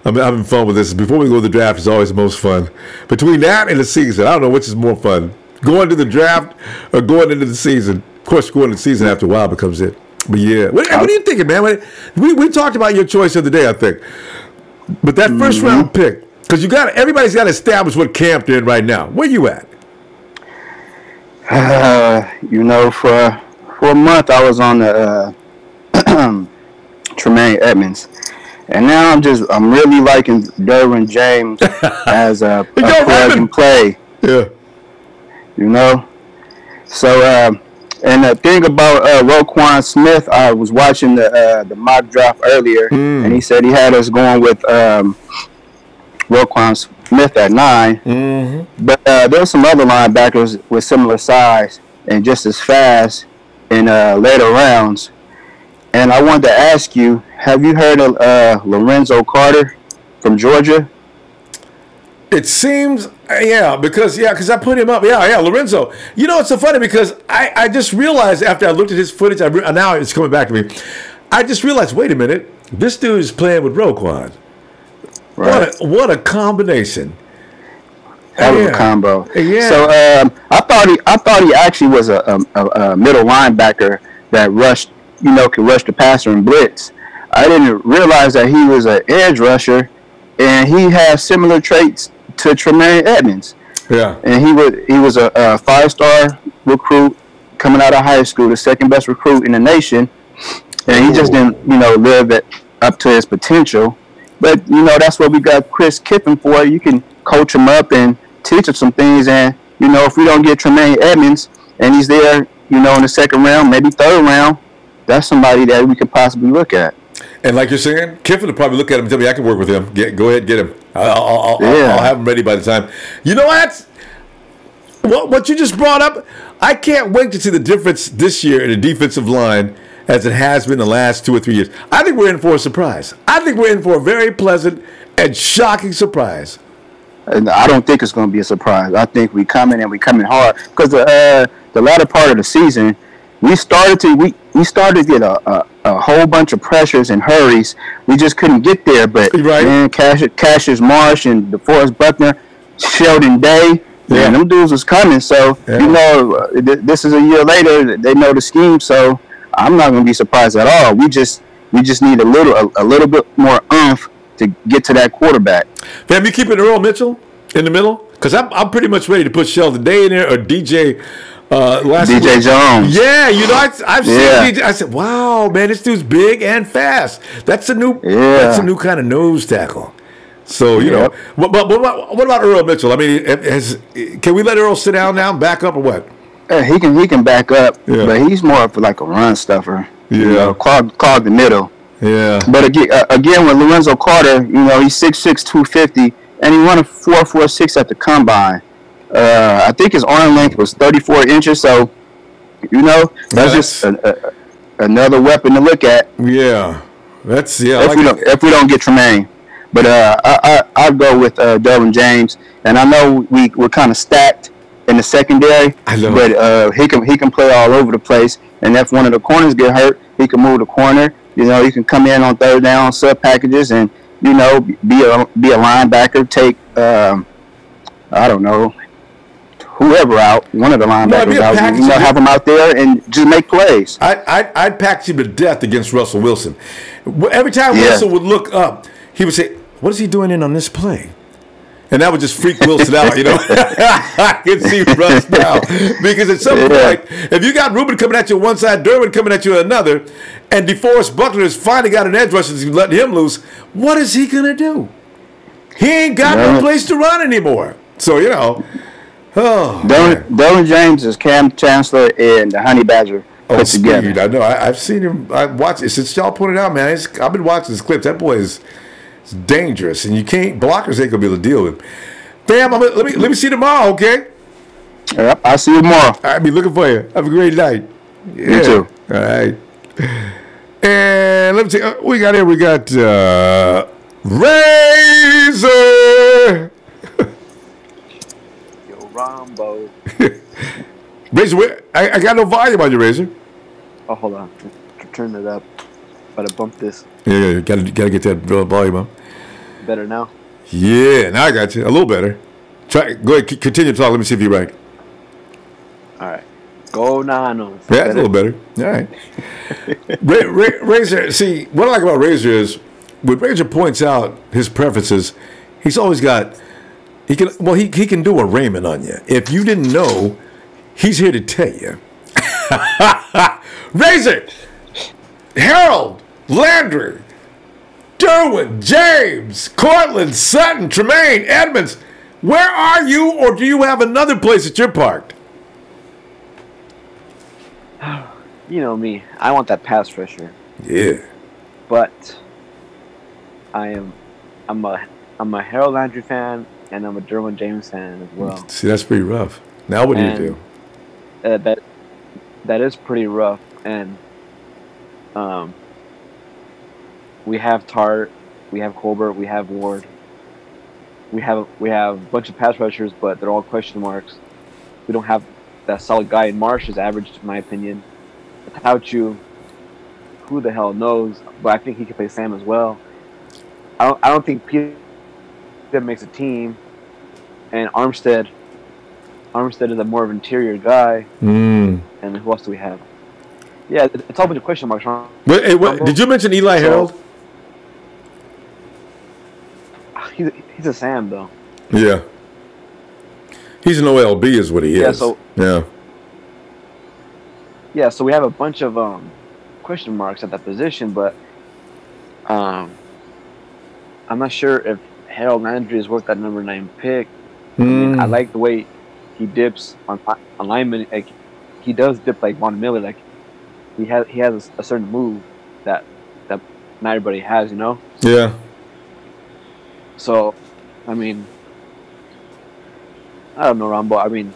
I'm having fun with this. Before we go to the draft, is always the most fun. Between that and the season, I don't know which is more fun: going to the draft or going into the season. Of course, going into the season after a while becomes it. But yeah, what are you thinking, man? We talked about your choice the other day, I think. But that first round pick, because everybody's got to establish what camp they're in right now. Where you at? You know, for a month I was on the Tremaine Edmonds, and now I'm really liking Derwin James as a plug and play. Yeah. You know, so and the thing about Roquan Smith, I was watching the mock draft earlier, and he said he had us going with Roquan Smith at 9. But there's some other linebackers with similar size and just as fast in later rounds. And I wanted to ask you, have you heard of Lorenzo Carter from Georgia? It seems, because I put him up. Yeah, Lorenzo. You know, it's so funny because I just realized after I looked at his footage, now it's coming back to me. I just realized, wait a minute, this dude is playing with Roquan. Right. What a combination. Hell of a combo. Yeah. So I thought he actually was a middle linebacker that could rush the passer and blitz. I didn't realize that he was an edge rusher, and he has similar traits to Tremaine Edmonds. Yeah. And he was a 5-star recruit coming out of high school, the second best recruit in the nation, and he just didn't live up to his potential. But that's what we got Chris Kiffin for. You can coach him up and teach him some things, and if we don't get Tremaine Edmonds and he's there, in the second round, maybe third round, that's somebody that we could possibly look at. And like you're saying, Kiffin will probably look at him and tell me I can work with him. Go ahead, get him. I'll have him ready by the time. You know what you just brought up? I can't wait to see the difference this year in the defensive line as it has been the last 2 or 3 years. I think we're in for a surprise. I think we're in for a very pleasant and shocking surprise. And I don't think it's going to be a surprise. I think we coming hard because the latter part of the season, we started to get a whole bunch of pressures and hurries. We just couldn't get there. But man, Cassius Marsh and DeForest Buckner, Sheldon Day, man, them dudes was coming. So you know, this is a year later. They know the scheme, so I'm not going to be surprised at all. We just need a little bit more oomph to get to that quarterback. Fam, you keeping Earl Mitchell in the middle? Because I'm pretty much ready to put Sheldon Day in there or DJ. DJ Jones. Yeah, you know, I've seen DJ. I said, wow, man, this dude's big and fast. That's a new kind of nose tackle. So, you know, what about Earl Mitchell? I mean, can we let Earl sit down now and back up or what? He can back up, but he's more of like a run stuffer. You know, clog the middle. Yeah. But again, with Lorenzo Carter, you know, he's 6'6", 250, and he run a 4.46 at the combine. I think his arm length was 34 inches, so, you know, that's just another weapon to look at. Yeah. If we don't get Tremaine. But I'd go with Derwin James, and I know we're kind of stacked in the secondary, but he can play all over the place, and if one of the corners get hurt, he can move the corner. You know, he can come in on third down, sub packages, and, you know, be a linebacker, take, I don't know, whoever out, one of the linebackers out, you know, have them out there and just make plays. I'd package him to death against Russell Wilson. Every time Wilson would look up, he would say, what is he doing in on this play? And that would just freak Wilson out, you know. I can see Russ now. Because at some point, if you got Ruben coming at you on one side, Derwin coming at you on another, and DeForest Buckner has finally got an edge rusher, and letting him loose, what is he going to do? He ain't got no place to run anymore. So, you know. Derwin James is Cam Chancellor and the Honey Badger put together. I know. I've seen him. I watched it since y'all pointed out, man. I've been watching his clips. That boy is dangerous, and you can't. Blockers ain't gonna be able to deal with him. Fam, let me see you tomorrow, okay? Yep, I'll see you tomorrow. I'll be looking for you. Have a great night. Yeah. You too. All right. And let me see. We got here. We got Razor. Ronbo. Razor, I got no volume on your Razor. Oh, hold on. Turn it up. Gotta bump this. Yeah, gotta get that volume up. Better now? Yeah, now I got you. A little better. Go ahead, continue to talk. Let me see if you're right. All right. Go Nanos. Yeah, it's a little better. All right. Razor, see, what I like about Razor is when Razor points out his preferences, he's always got... He can do a Raymond on you. If you didn't know, he's here to tell you. Razor, Harold, Landry, Derwin, James, Courtland, Sutton, Tremaine, Edmonds, where are you, or do you have another place that you're parked? You know me. I want that pass rusher. Yeah. But I'm a Harold Landry fan. And I'm a Derwin James fan as well. See, that's pretty rough. Now what do you do? That is pretty rough. And we have Tart, we have Colbert, we have Ward. We have a bunch of pass rushers, but they're all question marks. We don't have that solid guy. And Marsh is average, in my opinion. Attaochu, who the hell knows? But I think he can play Sam as well. I don't think Peter makes a team, and Armstead is a more of an interior guy. And who else do we have? Yeah, it's all a bunch of question marks. Did you mention Eli Harold? He's a Sam though. Yeah, he's an OLB, is what he is. So we have a bunch of question marks at that position, but I'm not sure if Harold Landry is worth that number 9 pick. I mean, I like the way he dips on linemen. Like, he does dip like Von Miller. Like he has a certain move that not everybody has, you know. Yeah. So, I mean, I don't know, Ronbo. I mean,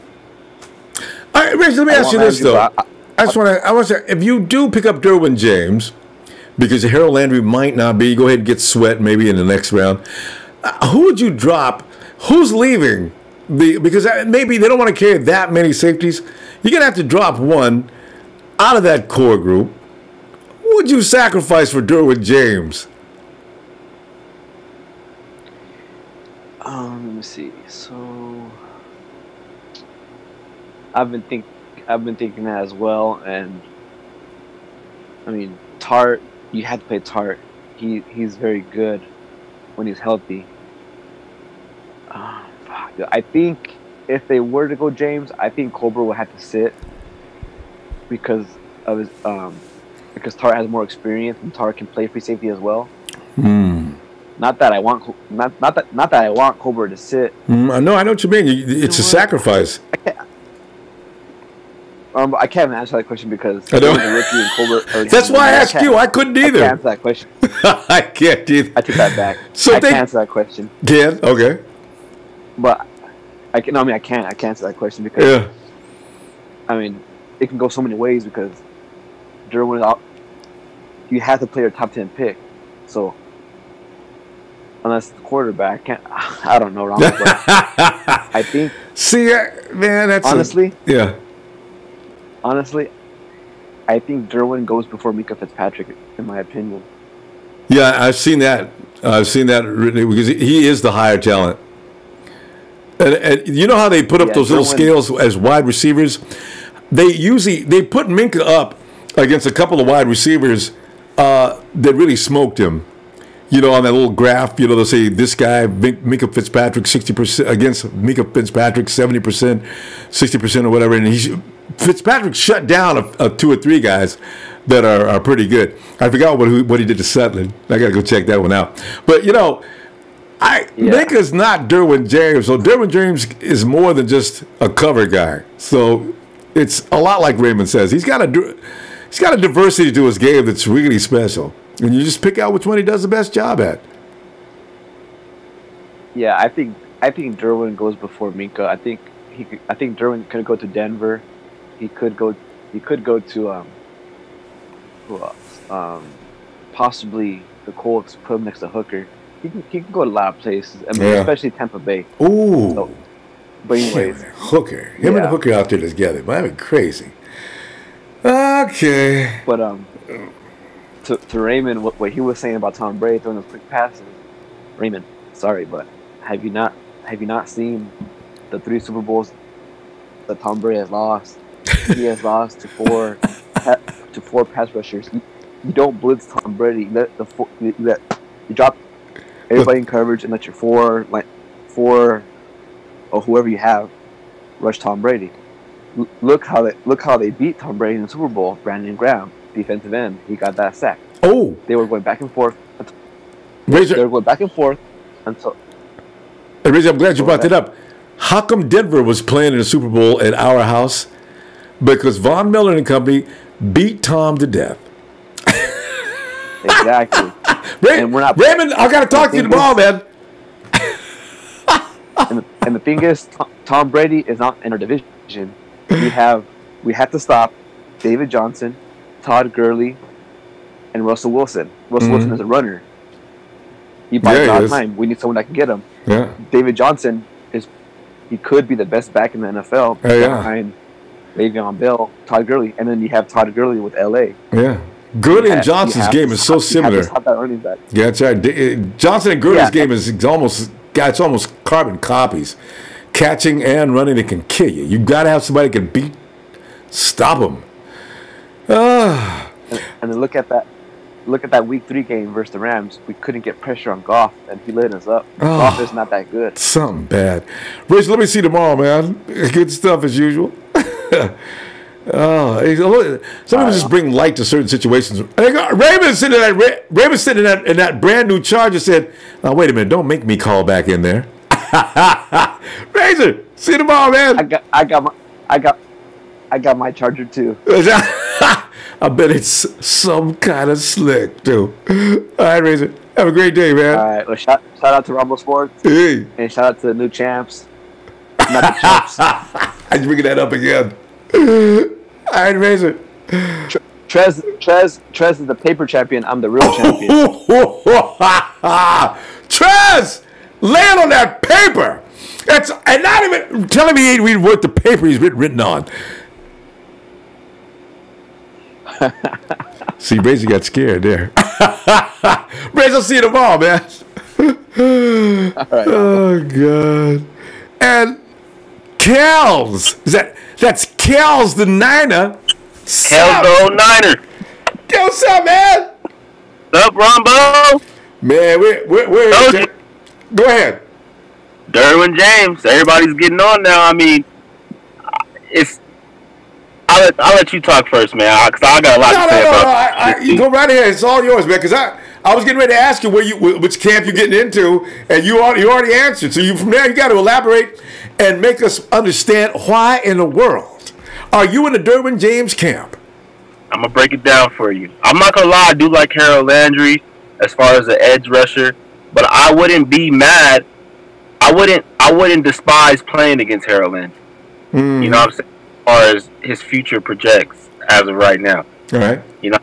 all right, Rich, let me ask you this though. I want to. If you do pick up Derwin James, because Harold Landry might not be, go ahead and get Sweat maybe in the next round. Who would you drop? Who's leaving? Because maybe they don't want to carry that many safeties. You're going to have to drop one. out of that core group, who would you sacrifice for Derwin James? Let me see. So I've been thinking that as well, and I mean Tart. You have to play Tart. He's very good when he's healthy. I think if they were to go James, I think Colbert would have to sit because of his because Tart has more experience and Tart can play free safety as well. Not that I want Colbert to sit. No, I know what you mean. It's a sacrifice. I can't even answer that question because I know. Ricky and Colbert. That's why I asked you. I couldn't either. I can't answer that question. I can't either. I take that back. So I can't answer that question. Can? Okay. But I can. No, I mean I can't. I can't answer that question because I mean it can go so many ways because Derwin is out. You have to play your top 10 pick, so unless the quarterback, I don't know, Ronbo, but I think. See, man, that's honestly. Honestly, I think Derwin goes before Mika Fitzpatrick, in my opinion. Yeah, I've seen that. I've seen that because he is the higher talent. And you know how they put up those little scales as wide receivers? They put Minka up against a couple of wide receivers that really smoked him. You know, on that little graph, you know, they'll say this guy, Minka Fitzpatrick, 60% against Minka Fitzpatrick, 70%, 60% or whatever. And Fitzpatrick shut down two or three guys that are pretty good. I forgot what he did to Sutton. I got to go check that one out. But, you know, Minka's not Derwin James. So Derwin James is more than just a cover guy. So it's a lot like Raymond says. He's got a diversity to his game that's really special. And you just pick out which one he does the best job at. Yeah, I think Derwin goes before Minka. I think Derwin could go to Denver. He could go to who else? Possibly the Colts. Put him next to Hooker. He can go to a lot of places. I mean, especially Tampa Bay. Ooh. So, but anyways, Hooker. Him and Hooker out there together. Might be crazy. Okay. But to Raymond, what he was saying about Tom Brady throwing those quick passes. Raymond, sorry, but have you not seen the 3 Super Bowls that Tom Brady has lost? He has lost to four pass rushers. You don't blitz Tom Brady. You drop everybody in coverage and let your four or whoever you have rush Tom Brady. Look how they beat Tom Brady in the Super Bowl. Brandon Graham, defensive end, he got that sack. Oh, they were going back and forth. Razor, they were going back and forth until. Hey, Razor, I'm glad you brought that up. How come Denver was playing in the Super Bowl at our house? Because Von Miller and company beat Tom to death. Exactly. And we're not. Raymond, I got to talk to you tomorrow, man. And the thing is, Tom Brady is not in our division. We have to stop David Johnson, Todd Gurley, and Russell Wilson. Russell Wilson is a runner. He buys all time. We need someone that can get him. Yeah. David Johnson he could be the best back in the NFL behind Le'Veon Bell, Todd Gurley, and then you have Todd Gurley with LA. Yeah. Gurley and Johnson's game is so similar. Yeah, that's right. Johnson and Gurley's game is almost carbon copies. Catching and running, it can kill you. You got to have somebody that can stop them. And then look at that Week 3 game versus the Rams. We couldn't get pressure on Goff, and he lit us up. Goff is not that good. Something bad. Rich, let me see you tomorrow, man. Good stuff as usual. Some people just bring light to certain situations. Raymond's sitting in that brand new Charger said, "Oh, wait a minute, don't make me call back in there." Razor, see you tomorrow, man. I got my Charger too. I bet it's some kind of slick too. All right, Razor, have a great day, man. All right, well, shout out to Ronbo Sports. Hey. And shout out to the new champs. Not the champs. I'm bringing that up again. All right, Razor. Trez is the paper champion. I'm the real champion. Trez, land on that paper. And not even telling me he ain't reading what the paper he's written on. See, Brazy got scared there. Brazy, I'll see you tomorrow, man. All right. Oh, God. And Kels. That's Kels the Niner. Kels the old Niner. Yo, what's up, man? What's up, Ronbo? Man, we're go ahead. Derwin James. Everybody's getting on now. I mean, I'll let you talk first, man, because I got a lot to say about it. You go right ahead. It's all yours, man, because I was getting ready to ask you which camp you're getting into, and you already answered. So from there, you got to elaborate and make us understand why in the world are you in the Derwin James camp? I'm going to break it down for you. I'm not going to lie. I do like Harold Landry as far as the edge rusher, but I wouldn't be mad. I wouldn't despise playing against Harold Landry. You know what I'm saying? As far as his future projects as of right now. All right. You know,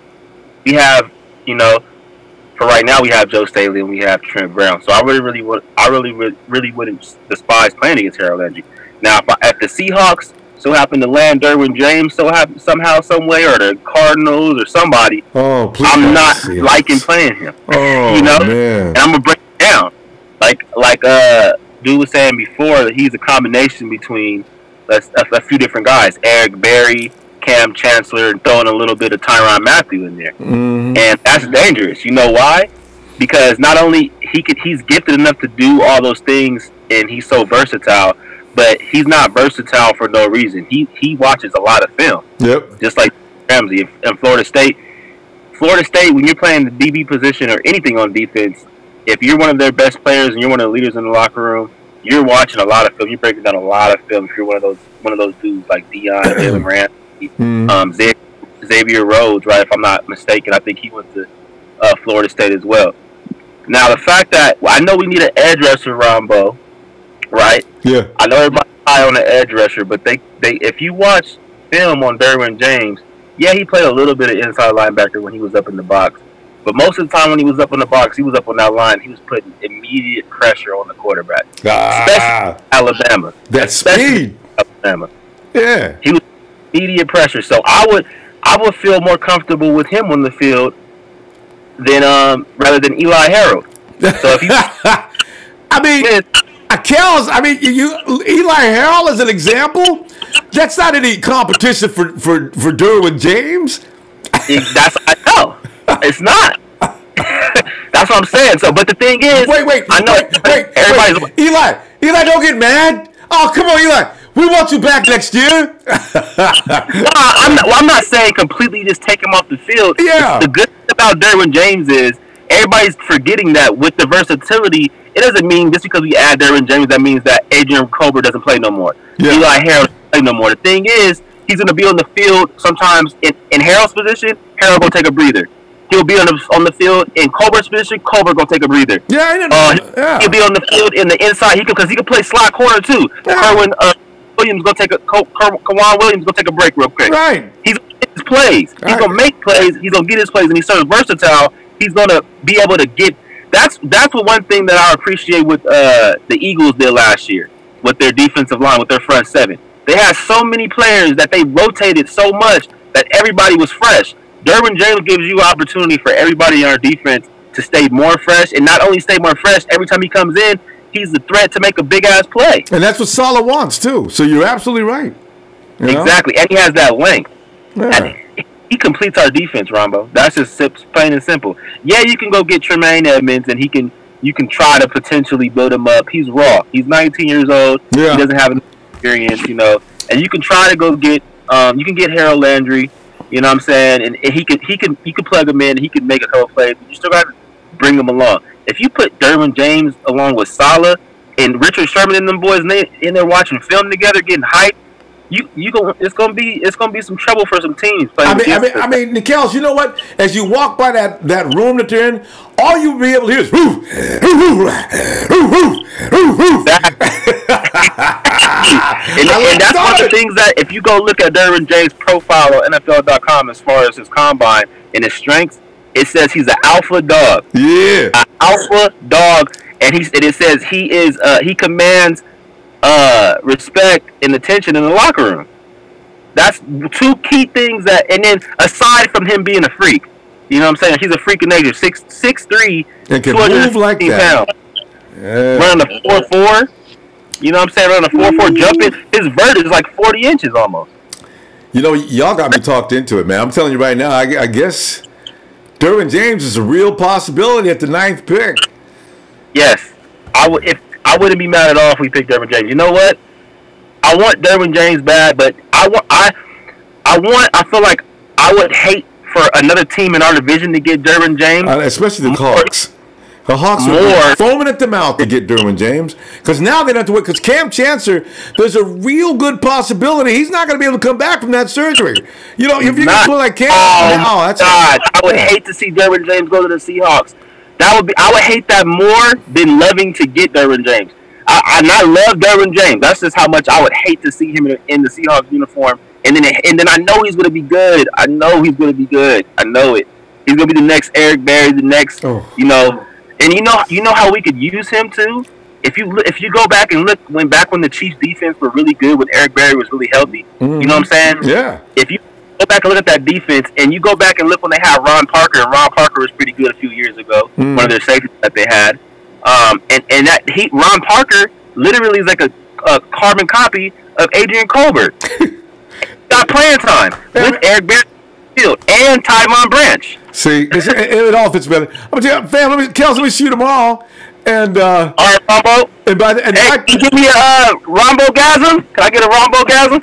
we have, for right now we have Joe Staley and we have Trent Brown. So I really wouldn't despise playing against Harold Landry. Now, if the Seahawks so happen to land Derwin James somehow, some way, or the Cardinals or somebody, I'm not liking playing him. Oh, man. And I'm gonna break it down. Like dude was saying before, that he's a combination between a few different guys: Eric Berry, Cam Chancellor, and throwing a little bit of Tyrann Mathieu in there. And that's dangerous. You know why? Because not only he's gifted enough to do all those things, and he's so versatile, but he's not versatile for no reason. He watches a lot of film. Yep. Just like Ramsey in Florida State. Florida State, when you're playing the DB position or anything on defense, if you're one of their best players and you're one of the leaders in the locker room, you're watching a lot of film. You're breaking down a lot of film. If you're one of those dudes like Dion, Jalen Ramsey, Xavier Rhodes, right? If I'm not mistaken, I think he went to Florida State as well. Now the fact that I know we need an edge rusher, Ronbo, right? Yeah. I know everybody's high on the edge rusher, but they if you watch film on Derwin James, yeah, he played a little bit of inside linebacker when he was up in the box. But most of the time when he was up in the box, he was up on that line, he was putting immediate pressure on the quarterback. Especially Alabama. That speed. Alabama. Yeah. He was immediate pressure. So I would feel more comfortable with him on the field than rather than Eli Harold. So if you Eli Harold as an example, that's not any competition for Derwin James. That's I know. It's not. That's what I'm saying. So, but the thing is, wait. Everybody's Eli, don't get mad. Oh, come on, Eli. We want you back next year. I'm not saying completely just take him off the field. Yeah. The good thing about Derwin James is everybody's forgetting that with the versatility, it doesn't mean just because we add Derwin James that means that Adrian Colbert doesn't play no more. Yeah. Eli Harold doesn't play no more. The thing is, he's going to be on the field sometimes in Harold's position. Harold going to take a breather. He'll be on the field in Colbert's position. Colbert gonna take a breather. Yeah, I know. He'll be on the field in the inside. Because he can play slot corner too. Yeah. Williams gonna take Kawan Williams gonna take a break real quick. Right. He's gonna get his plays. He's gonna make plays. He's gonna get his plays, and he's so versatile. He's gonna be able to get. That's what one thing that I appreciate with the Eagles did last year with their defensive line, with their front seven. They had so many players that they rotated so much that everybody was fresh. Derwin James gives you opportunity for everybody in our defense to stay more fresh, and not only stay more fresh, every time he comes in, he's the threat to make a big-ass play. And that's what Saleh wants, too. So you're absolutely right. Exactly, and he has that length. Yeah. And he completes our defense, Ronbo. That's just plain and simple. Yeah, you can go get Tremaine Edmonds, and you can try to potentially build him up. He's raw. He's 19 years old. Yeah. He doesn't have enough experience, and you can try to go get you can get Harold Landry. You know what I'm saying? And you can plug him in. He can make a couple plays. But you still got to bring him along. If you put Derwin James along with Saleh and Richard Sherman and them boys in there watching film together, getting hyped, it's gonna be some trouble for some teams. I mean, Nickels, you know what? As you walk by that room that they're in, all you'll be able to hear is whoo, whoo, whoo, whoo, whoo. And that's one of the things that if you go look at Derwin James' profile on NFL.com as far as his combine and his strengths, it says he's an alpha dog. Yeah, an alpha dog, and it says he commands respect and attention in the locker room. That's two key things that, and then aside from him being a freak, you know what I'm saying? He's a freak of nature. 6'3", and can move like that. Yeah. Running a 4.4. You know what I'm saying? Running a 4.4 jumping. His vert is like 40 inches almost. You know, y'all got me talked into it, man. I'm telling you right now, I guess Derwin James is a real possibility at the 9th pick. Yes. I wouldn't be mad at all if we picked Derwin James. You know what? I want Derwin James bad, but I feel like I would hate for another team in our division to get Derwin James. Especially the Hawks. The Hawks are foaming at the mouth to get Derwin James because now they don't have to wait. Because Cam Chancellor, there's a real good possibility he's not going to be able to come back from that surgery. You know, if you're going to play like Cam, that's God. I would hate to see Derwin James go to the Seahawks. I would hate that more than loving to get Derwin James. I love Derwin James. That's just how much I would hate to see him in the Seahawks uniform. And then I know he's going to be good. I know he's going to be good. I know it. He's going to be the next Eric Berry, the next, you know. And you know how we could use him too. If you go back and look when the Chiefs defense were really good when Eric Berry was really healthy. Mm-hmm. You know what I'm saying? Yeah. If you go back and look at that defense, and you go back and look when they had Ron Parker, and Ron Parker was pretty good a few years ago. Mm-hmm. One of their safeties that they had. Ron Parker literally is like a carbon copy of Adrian Colbert. Got playing time with Eric Berry and Tyvon Branch. See, it all fits better. I'm gonna tell you, fam, let me shoot them all. And all right, Ronbo. And can you give me a Ronbo-gasm? Can I get a Ronbo-gasm?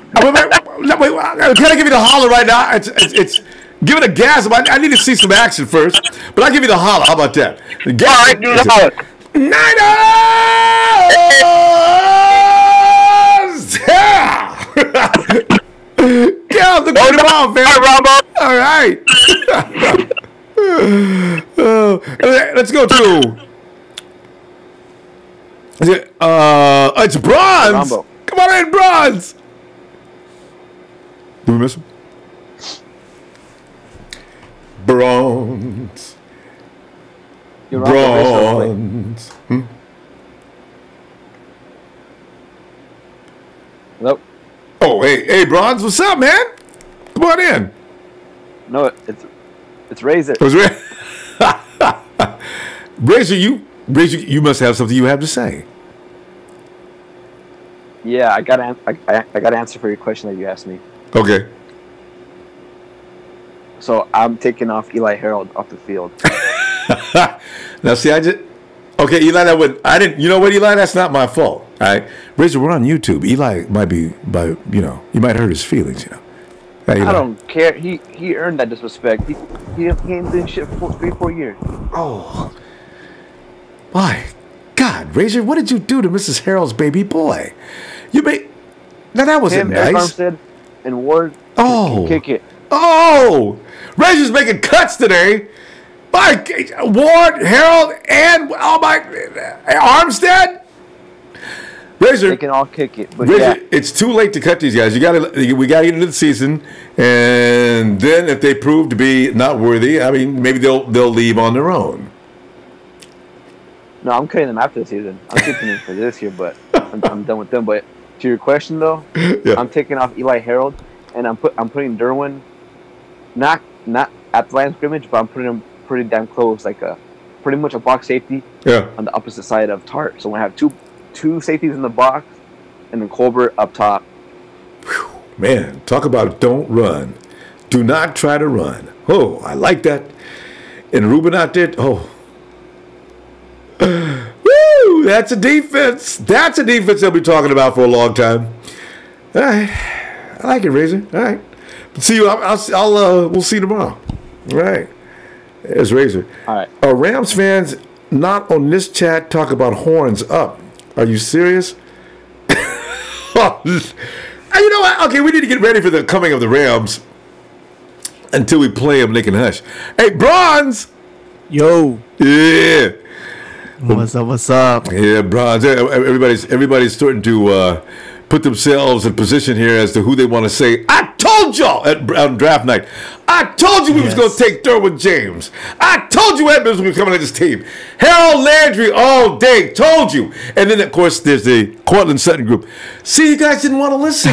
Can I give you the holler right now? It's give it a gasm. I need to see some action first, but I'll give you the holler. How about that? All right, give me the holler. Niners! Yeah! Look at them all, fam. All right. Let's go to. It's Bronze. Ronbo. Come on in, Bronze. Did we miss him? Bronze. Bronze. Hello. Oh, hey, Bronze. What's up, man? Come on in. No, it's Razor. It's Razor, you must have something you have to say. Yeah, I got to answer for your question that you asked me. Okay. So I'm taking off Eli Harold off the field. Now, see, okay, Eli, I didn't. You know what, Eli? That's not my fault. All right, Razor, we're on YouTube. Eli might be, you might hurt his feelings. Hey, I don't care. He earned that disrespect. He ain't doing shit for 3-4 years. Oh, my God, Razor, what did you do to Mrs. Harold's baby boy? Now that wasn't nice. Armstead and Ward. Oh, kick it. Oh, Razor's making cuts today. By Ward, Harold, and Armstead. Razor, they can all kick it, but Razor, it's too late to cut these guys. We got to get into the season, and then if they prove to be not worthy, I mean, maybe they'll leave on their own. No, I'm cutting them after the season. I'm keeping them for this year, but I'm done with them. But to your question though, yeah. I'm taking off Eli Harold, and I'm putting Derwin, not at the line of scrimmage, but I'm putting him pretty damn close, like pretty much a box safety. Yeah. On the opposite side of Tart, so we have two safeties in the box, and then Colbert up top. Whew, man, talk about don't run. Do not try to run. Oh, I like that. And Ruben out there, oh. Woo, that's a defense. That's a defense they'll be talking about for a long time. All right. I like it, Razor. All right. See you. We'll see you tomorrow. All right. There's Razor. All right. Rams fans not on this chat talk about horns up. Are you serious? You know what? Okay, we need to get ready for the coming of the Rams. Until we play them, they can hush. Hey, Bronze! Yo. Yeah. What's up? What's up? Yeah, Bronze. Everybody's starting to put themselves in position here as to who they want to say, I told told y'all on draft night. I told you we was going to take Derwin James. I told you Edmonds was coming to this team. Harold Landry all day. Told you. And then, of course, there's the Courtland Sutton group. See, you guys didn't want to listen.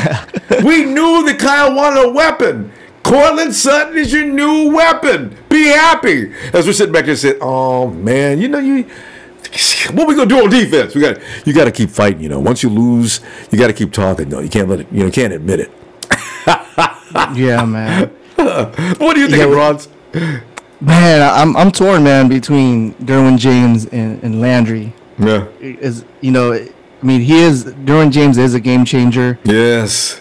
We knew that Kyle wanted a weapon. Courtland Sutton is your new weapon. Be happy. As we're sitting back there and saying, oh, man, you know, what we gonna do on defense? You got to keep fighting. You know, once you lose, you got to keep talking. No, you can't let it. You know, can't admit it. Yeah, man. What do you think, Bronze? Man, I'm torn, man, between Derwin James and Landry. Yeah. Is you know, I mean, Derwin James is a game changer. Yes.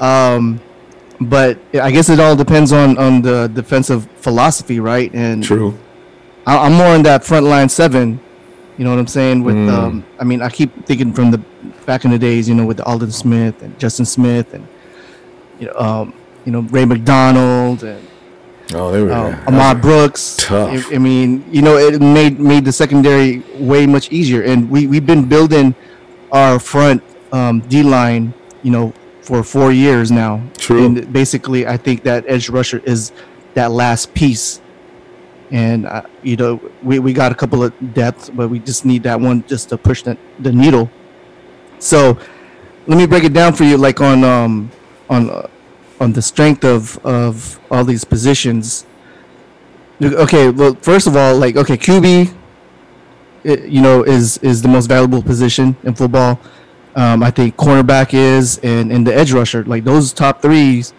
But I guess it all depends on the defensive philosophy, right? And true. I'm more in that front line 7. You know what I'm saying? With I mean, I keep thinking from the back in the days, you know, with Alden Smith and Justin Smith and you know Ray McDonald and Ahmad Brooks. Tough. I mean, you know, it made the secondary way much easier, and we've been building our front D line, you know, for 4 years now. True. And basically, I think that edge rusher is that last piece. And you know, we got a couple of depths, but we just need that one just to push the needle. So let me break it down for you, like on the strength of all these positions. Okay, well, first of all, like, okay, QB, you know, is the most valuable position in football. I think cornerback is, and the edge rusher, like those top 3s.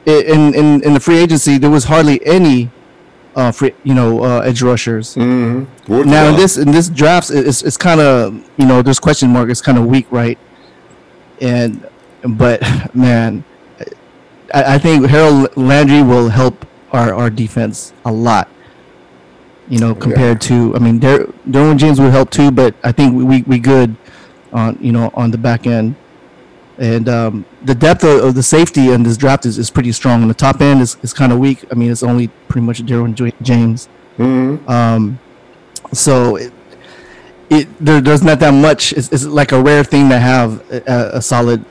In the free agency, there was hardly any edge rushers. Mm-hmm. Now in this draft, it's kind of, you know, there's question mark. It's kind of weak, right? But man, I think Harold Landry will help our defense a lot. You know, compared to, I mean, Derwin James will help too, but I think we good on, you know, on the back end. And the depth of the safety in this draft is pretty strong. On the top end is kind of weak. I mean, it's only pretty much Derwin James. Mm-hmm. So there's not that much. It's like a rare thing to have a solid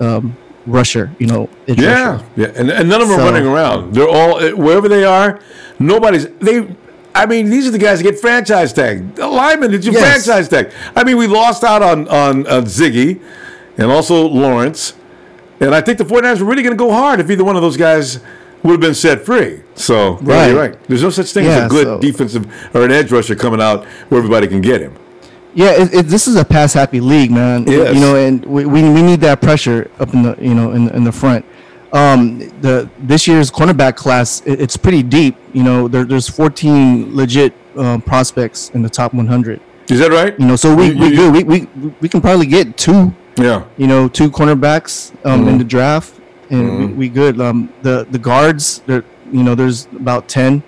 rusher. You know, rusher. Yeah, and none of them are running around. They're all wherever they are. I mean, these are the guys that get franchise tagged. The lineman did you franchise tag? I mean, we lost out on Ziggy. And also Lawrence. And I think the 49ers were really going to go hard if either one of those guys would have been set free. So, yeah, you're right. There's no such thing as a good defensive or an edge rusher coming out where everybody can get him. Yeah, this is a pass-happy league, man. Yes. You know, and we need that pressure up in the, you know, in the front. This year's cornerback class, it's pretty deep. You know, there's 14 legit prospects in the top 100. Is that right? You know, so we can probably get 2. Yeah, you know, 2 cornerbacks in the draft, and we good. The guards, you know, there's about 10.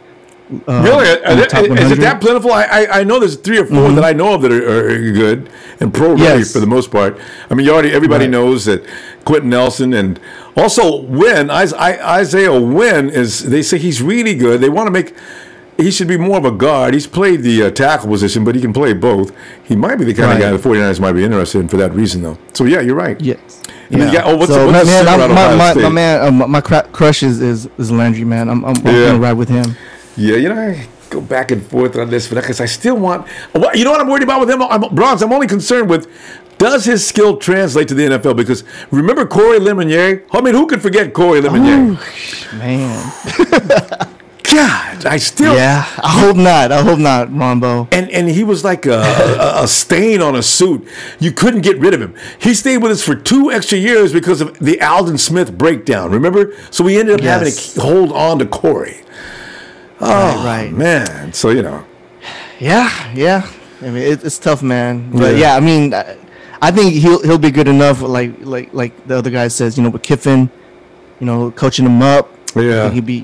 Really, is it that plentiful? I know there's 3 or 4 that I know of that are good and pro ready for the most part. I mean, everybody knows that Quentin Nelson and also Wynn, Isaiah Wynn they say he's really good. They want to make. He should be more of a guard. He's played the tackle position, but he can play both. He might be the kind of guy the 49ers might be interested in for that reason, though. So, yeah, you're right. Yes. My crush is Landry, man. I'm going to ride with him. Yeah, you know, I go back and forth on this for that because I still want – you know what I'm worried about with him? Bronze, I'm only concerned with does his skill translate to the NFL? Because remember Corey Lemonnier? I mean, who could forget Corey Lemonnier? Oh, man. God, I still. Yeah, I hope not, Ronbo. And he was like a stain on a suit. You couldn't get rid of him. He stayed with us for 2 extra years because of the Alden Smith breakdown. Remember? So we ended up having to hold on to Corey. Oh, right. Man. So you know. Yeah. I mean, it's tough, man. But yeah, I mean, I think he'll be good enough. Like the other guy says, you know, with Kiffin, you know, coaching him up. Yeah, he'll be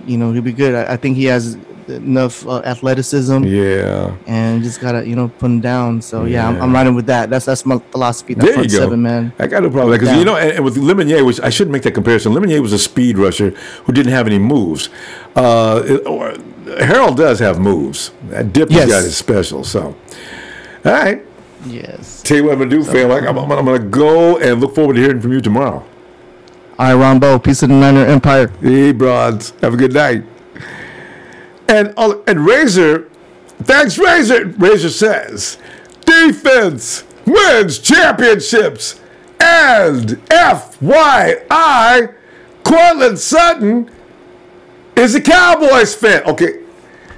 good. I think he has enough athleticism. Yeah, and just gotta put him down. So yeah, I'm riding with that. That's my philosophy. That there front you go, 7, man. I got no problem with that because you know, and with Lemonnier, which I shouldn't make that comparison. Lemonnier was a speed rusher who didn't have any moves. Harold does have moves. That dip he's got is special. So, all right. Yes. Tell you what I'm gonna do, fam. I'm gonna go and look forward to hearing from you tomorrow. All right, Ronbo. Peace of the Niner Empire. Hey, broads. Have a good night. And Razor, thanks, Razor. Razor says, defense wins championships. And FYI, Courtland Sutton is a Cowboys fan. Okay,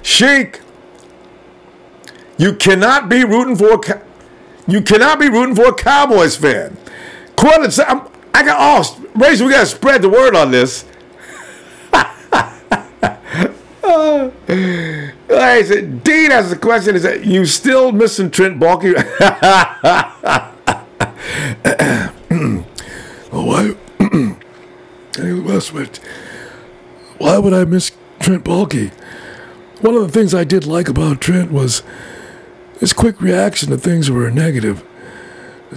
Sheik, you cannot be rooting for a Cowboys fan. Courtland Sutton, Razor, we got to spread the word on this. Dean has a question. Is that you still missing Trent Baalke? Why would I miss Trent Baalke? One of the things I did like about Trent was his quick reaction to things that were negative.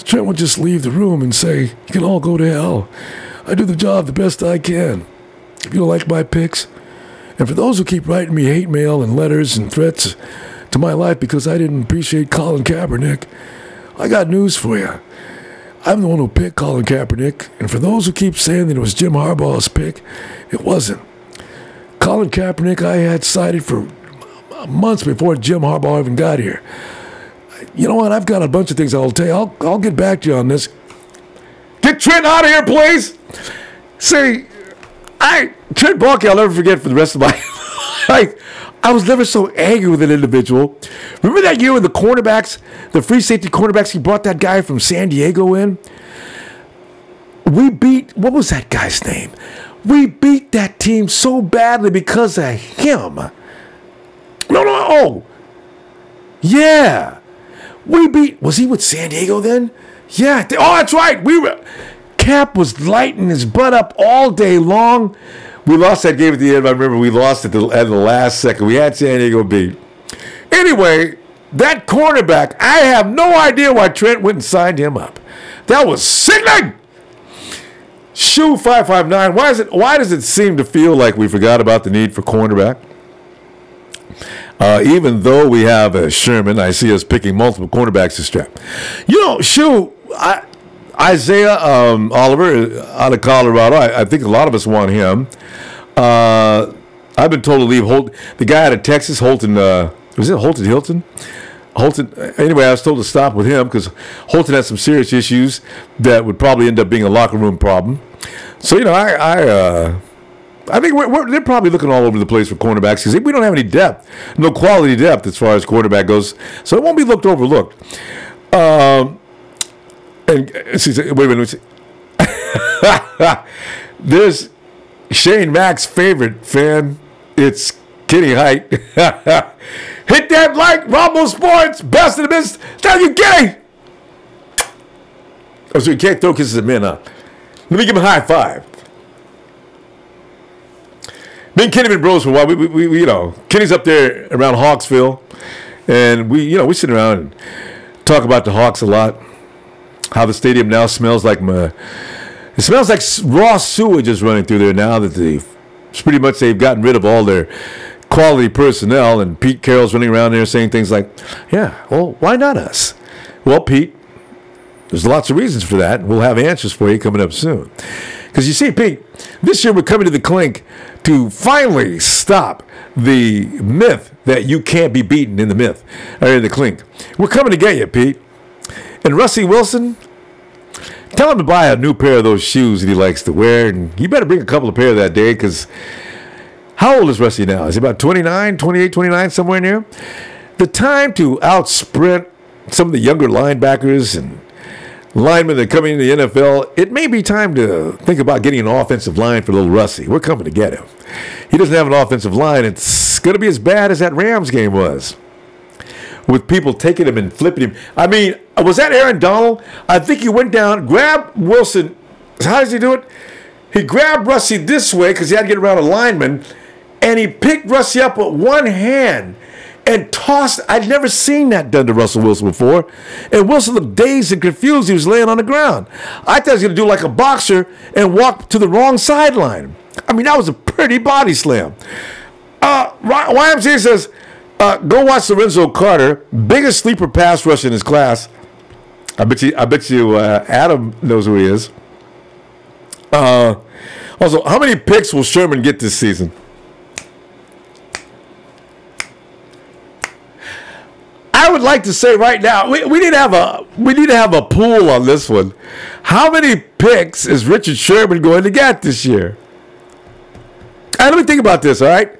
Trent would just leave the room and say, "You can all go to hell. I do the job the best I can. If you don't like my picks." And for those who keep writing me hate mail and letters and threats to my life because I didn't appreciate Colin Kaepernick, I got news for you. I'm the one who picked Colin Kaepernick, and for those who keep saying that it was Jim Harbaugh's pick, it wasn't. Colin Kaepernick I had cited for months before Jim Harbaugh even got here. You know what? I've got a bunch of things I'll tell you. I'll get back to you on this. Get Trent out of here, please. See, Trent Baalke I'll never forget for the rest of my life. I was never so angry with an individual. Remember that year when the cornerbacks, the free safety cornerbacks, he brought that guy from San Diego in? We beat, what was that guy's name? We beat that team so badly because of him. Yeah. We beat, was he with San Diego then? Yeah. That's right. Cap was lighting his butt up all day long. We lost that game at the end. I remember we lost at the last second. We had San Diego beat. Anyway, that cornerback, I have no idea why Trent went and signed him up. That was sickening. Shoe 559. Why does it seem to feel like we forgot about the need for cornerback? Even though we have Sherman, I see us picking multiple cornerbacks to strap. You know, Shoe, Isaiah Oliver out of Colorado, I think a lot of us want him. I've been told to leave the guy out of Texas, Holton, was it Holton Hilton? Anyway, I was told to stop with him because Holton has some serious issues that would probably end up being a locker room problem. So, you know, I think they're probably looking all over the place for cornerbacks because we don't have any depth, no quality depth as far as quarterback goes. So it won't be overlooked. And wait a minute. There's Shane Mack's favorite fan. It's Kenny Height. Hit that like, Ronbo Sports, best in the business. Tell you, Kenny. Oh, so you can't throw kisses at men, huh? Let me give him a high five. Me and Kenny been bros for a while. We you know, Kenny's up there around Hawksville, and we sit around and talk about the Hawks a lot. How the stadium now smells like it smells like raw sewage is running through there now that they've gotten rid of all their quality personnel, and Pete Carroll's running around there saying things like, yeah, well, why not us? Well, Pete, there's lots of reasons for that. We'll have answers for you coming up soon. Because you see, Pete, this year we're coming to the Clink to finally stop the myth that you can't be beaten in the Clink. We're coming to get you, Pete. And Rusty Wilson, tell him to buy a new pair of those shoes that he likes to wear. And you better bring a couple of pair that day because how old is Rusty now? Is he about 29, 28, 29, somewhere in there? The time to out-sprint some of the younger linebackers and linemen that are coming into the NFL, it may be time to think about getting an offensive line for little Rusty. We're coming to get him. He doesn't have an offensive line. It's going to be as bad as that Rams game was, with people taking him and flipping him. I mean, was that Aaron Donald? I think he went down, grabbed Wilson. How does he do it? He grabbed Rusty this way because he had to get around a lineman, and he picked Rusty up with one hand and tossed. I'd never seen that done to Russell Wilson before. And Wilson looked dazed and confused. He was laying on the ground. I thought he was going to do like a boxer and walk to the wrong sideline. I mean, that was a pretty body slam. YMCA says, go watch Lorenzo Carter, biggest sleeper pass rush in his class. I bet you Adam knows who he is. Also, how many picks will Sherman get this season? I would like to say right now, we need to have a pool on this one. How many picks is Richard Sherman going to get this year? Let me think about this, all right?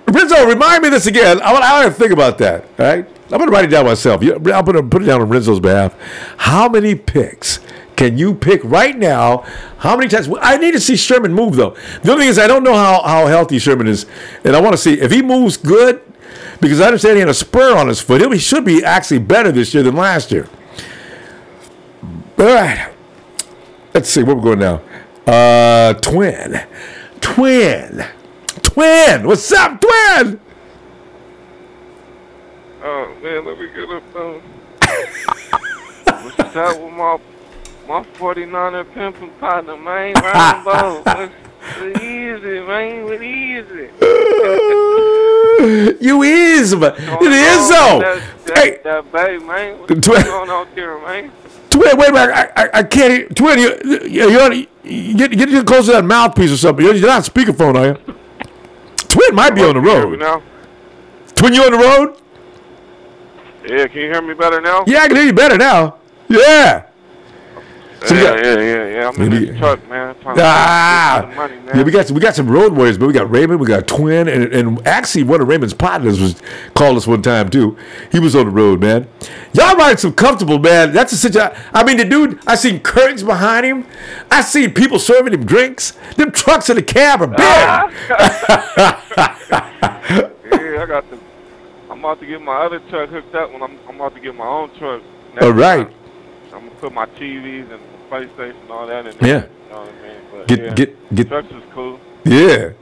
Rizzo, remind me this again. I want to think about that, all right? I'm going to write it down myself. I'm going to put it down on Rizzo's behalf. How many picks can you pick right now? How many times? I need to see Sherman move, though. The only thing is I don't know how healthy Sherman is, and I want to see if he moves good, because I understand he had a spur on his foot. He should be actually better this year than last year. All right. Let's see where we're going now. Twin. What's up, Twin? Oh man, let me get up. What's up with my 49er pimpin' partner, man? Ronbo. It's easy, man. It's easy. You is, but it is so. Hey, that babe, man. What's going on out there, man? Twin, wait a minute. I can't hear. Twin, you get close to that mouthpiece or something. You're not on speakerphone, are you? Twin might be on the road. Twin, you on the road? Yeah, can you hear me better now? Yeah, I can hear you better now. Yeah. So yeah. I'm in the truck, man. Money, man. Yeah, we got some road warriors, but we got Raymond, we got Twin, and actually one of Raymond's partners called us one time too. He was on the road, man. Y'all riding some comfortable, man. That's a situation. I mean, the dude, I seen curtains behind him. I seen people serving him drinks. Them trucks in the cab are big. Yeah, I'm about to get my other truck hooked up when I'm about to get my own truck. All right. I'm gonna put my TVs and PlayStation and all that in there. Yeah. You know what I mean? But Get trucks is cool. Yeah.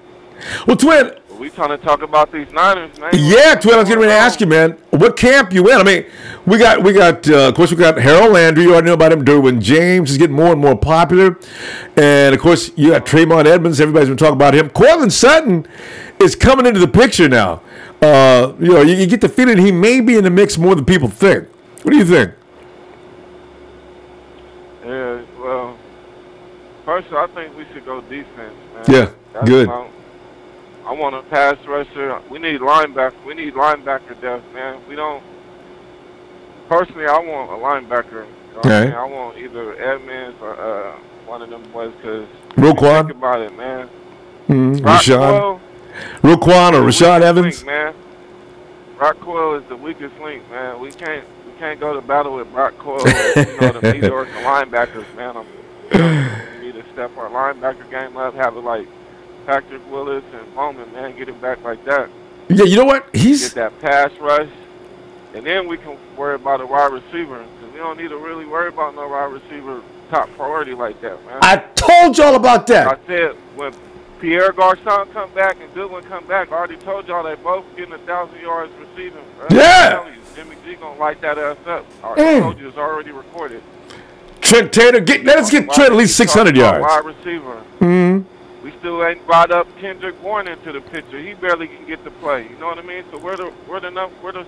Well, Twin. We trying to talk about these Niners, man. Yeah, Twin. I was getting ready to ask you, man. What camp you in? I mean, we got. Of course, we got Harold Landry. You already know about him. Derwin James is getting more and more popular, and of course, you got Tremont Edmonds. Everybody's been talking about him. Courtland Sutton is coming into the picture now. You get the feeling he may be in the mix more than people think. What do you think? Yeah, well, first I think we should go defense, man. Yeah, good. I want a pass rusher. We need linebacker. We need linebacker depth, man. We don't. Personally, I want a linebacker. Okay. I want either Edmonds or one of them boys, because Roquan. Think about it, man. Rashad. Roquan or Rashad Evans. Link, man. Brock Coyle is the weakest link, man. We can't go to battle with Brock Coyle, the mediocre linebackers, man. We need to step our linebacker game up, have it like Patrick Willis and Bowman, man, get it back like that. Yeah, you know what? Get that pass rush, and then we can worry about a wide receiver, because we don't need to really worry about no wide receiver top priority like that, man. I told y'all about that. I said when Pierre Garçon come back and Goodwin come back, I already told y'all they both getting 1,000 yards receiving. Bro. Yeah. Jimmy G gonna light that ass up. I already told you it's already recorded. Trent Taylor, let's get Trent at least 600 yards. Wide receiver. We still ain't brought up Kendrick Bourne into the picture. He barely can get to play. You know what I mean? So where the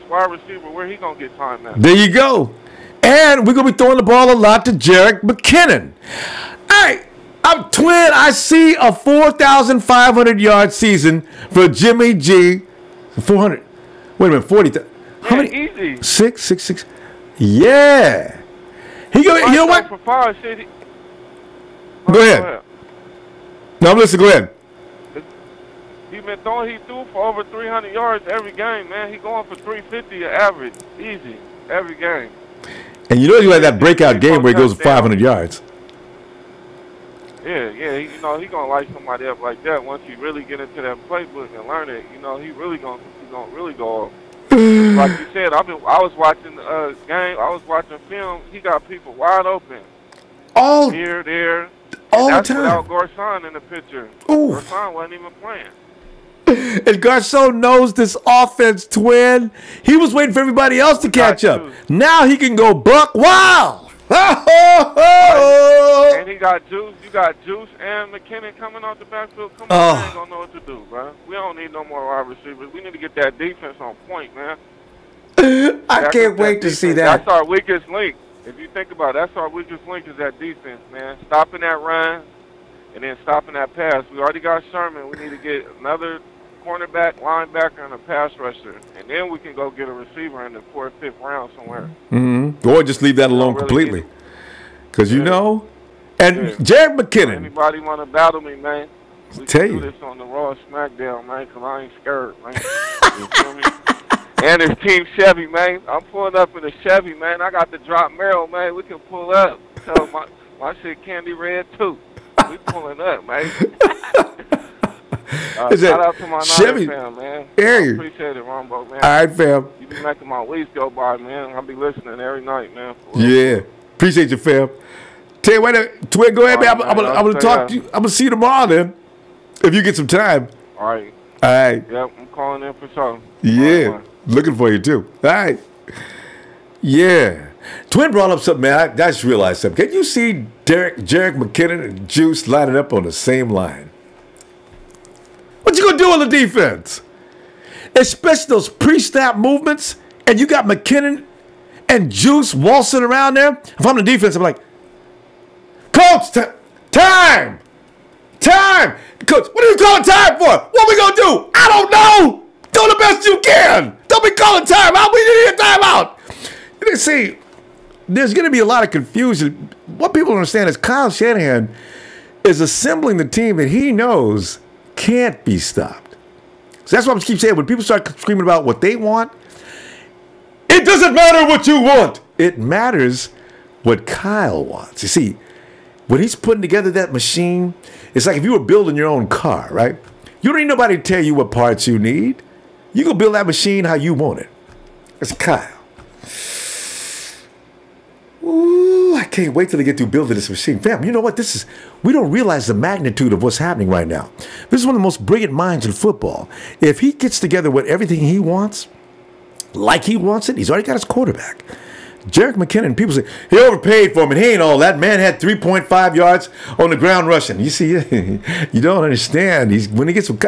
wide receiver? Where he gonna get time at? There you go. And we're gonna be throwing the ball a lot to Jerick McKinnon. All right. I'm Twin. I see a 4,500 yard season for Jimmy G. 400. Wait a minute, 40. How many? Easy. Six. Yeah. He go. You know what? For five, Go ahead. No, I'm listening. Go ahead. He threw for over 300 yards every game, man. He going for 350 average, easy, every game. And you know you had that breakout game where he goes for 500 yards. Yeah, he gonna light somebody up like that once he really get into that playbook and learn it. He really gonna go off. Like you said, I was watching the game. I was watching film. He got people wide open. Here, there. All the time. Without Garçon in the picture. Garçon wasn't even playing. And Garçon knows this offense, Twin. He was waiting for everybody else to catch up. Now he can go buck wild. And he got Juice. You got Juice and McKinnon coming out the backfield. Come on, we ain't gonna know what to do, bro. We don't need no more wide receivers. We need to get that defense on point, man. I can't wait to see that. That's our weakest link. If you think about it, that's our weakest link is that defense, man. Stopping that run, and then stopping that pass. We already got Sherman. We need to get another cornerback, linebacker, and a pass rusher. And then we can go get a receiver in the 4th, 5th round somewhere. Or just leave that alone completely. Because you know, and Jared McKinnon. Anybody want to battle me, man? We Tell can you. do this on the Raw SmackDown, man, because I ain't scared, man. You feel me? And it's Team Chevy, man. I'm pulling up in a Chevy, man. I got the drop Merrill, man. We can pull up. Tell my shit candy red, too. We pulling up, man. Shout out to my Chevy fam, man. I appreciate it, Ronbo, man. All right, fam. You be making my weeks go by, man. I'll be listening every night, man. Yeah. Appreciate you, fam. Tell you what, Twin, go ahead, man. I'm going to talk to you. I'm going to see you tomorrow, then, if you get some time. All right. All right. Yep, I'm calling in for sure. Yeah. All right, looking for you, too. All right. Yeah. Twin brought up something, man. I just realized something. Can you see Jerick McKinnon and Juice lining up on the same line? What you going to do on the defense? Especially those pre-snap movements, and you got McKinnon and Juice waltzing around there. If I'm the defense, I'm like, Coach, time! Time! Coach, what are you calling time for? What are we going to do? I don't know! Do the best you can! Don't be calling time out! We need a timeout! You see, there's going to be a lot of confusion. What people don't understand is Kyle Shanahan is assembling the team that he knows can't be stopped. So that's what I keep saying. When people start screaming about what they want, it doesn't matter what you want. It matters what Kyle wants. You see, when he's putting together that machine, it's like if you were building your own car, right? You don't need nobody to tell you what parts you need. You go build that machine how you want it. It's Kyle. Ooh, I can't wait till they get through building this machine. Fam, you know what? We don't realize the magnitude of what's happening right now. This is one of the most brilliant minds in football. If he gets together with everything he wants, like he wants it, he's already got his quarterback. Jerick McKinnon, people say, he overpaid for him, and he ain't all that. Man had 3.5 yards on the ground rushing. You see, you don't understand. When he gets some,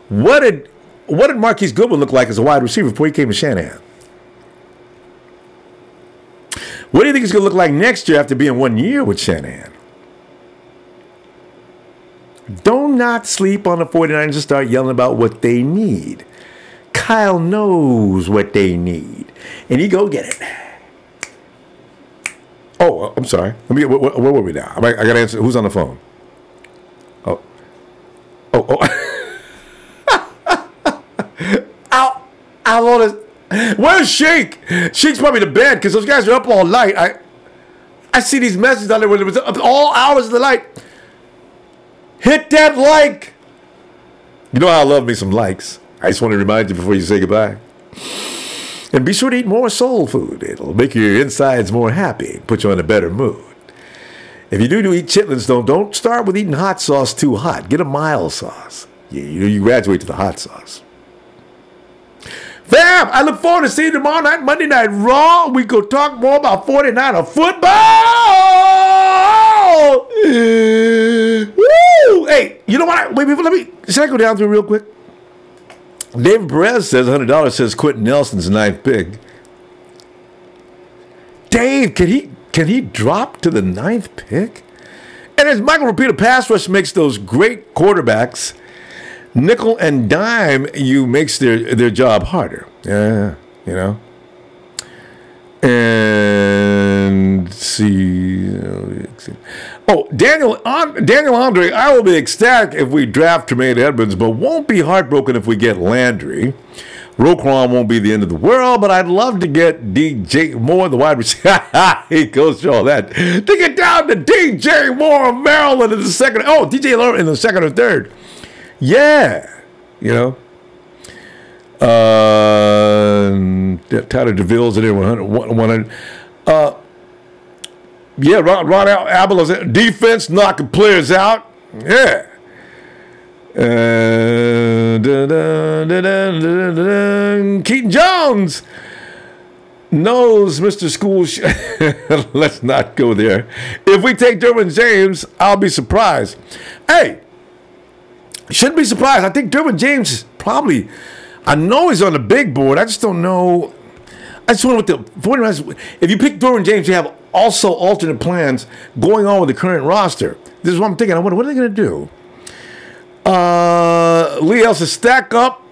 what did Marquise Goodwin look like as a wide receiver before he came to Shanahan? What do you think he's going to look like next year after being 1 year with Shanahan? Do not sleep on the 49ers and start yelling about what they need. Kyle knows what they need, and he go get it. Oh, I'm sorry. Where were we now? I got to answer. Who's on the phone? Oh. I want to. Where's Sheik? Sheik's probably to bed because those guys are up all night. I see these messages out there where it was up all hours of the night. Hit that like. You know how I love me some likes. I just want to remind you before you say goodbye. And be sure to eat more soul food. It'll make your insides more happy, put you in a better mood. If you do eat chitlins, don't start with eating hot sauce too hot. Get a mild sauce. You graduate to the hot sauce. Fam, I look forward to seeing you tomorrow night, Monday Night Raw. We go talk more about 49er football. Woo! Hey, you know what? Should I go down through real quick? David Perez says $100 says Quentin Nelson's 9th pick. Dave, can he drop to the 9th pick? And as Michael repeated, pass rush makes those great quarterbacks nickel and dime makes their job harder. Yeah, you know. And see. Oh, Daniel Andre, I will be ecstatic if we draft Tremaine Edmonds, but won't be heartbroken if we get Landry. Roquan won't be the end of the world, but I'd love to get DJ Moore, the wide receiver. He goes through all that. To get down to DJ Moore of Maryland in the second. Oh, DJ Moore in the second or third. Yeah, you know. Tyler DeVille's in there 100. Yeah, Ron Abelo's defense knocking players out. Yeah. Keaton Jones knows Mr. School. Let's not go there. If we take Derwin James, I'll be surprised. Hey, shouldn't be surprised. I think Derwin James is probably. I know he's on the big board. I just don't know. I just wonder what the 49ers. If you pick Derwin James, you have also alternate plans going on with the current roster. This is what I'm thinking. I wonder, what are they going to do? Lee Elson, stack up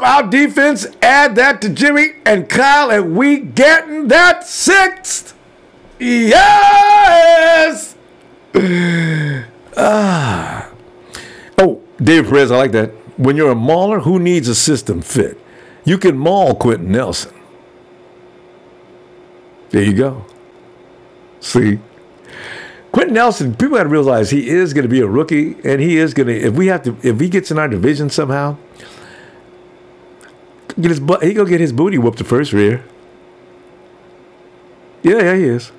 our defense, add that to Jimmy and Kyle, and we getting that 6th. Yes! Oh, Dave Perez, I like that. When you're a mauler, who needs a system fit? You can maul Quentin Nelson. There you go. See? Quentin Nelson, people got to realize he is going to be a rookie, and he is going to, if he gets in our division somehow, he gonna get his booty whooped the first year. Yeah, he is.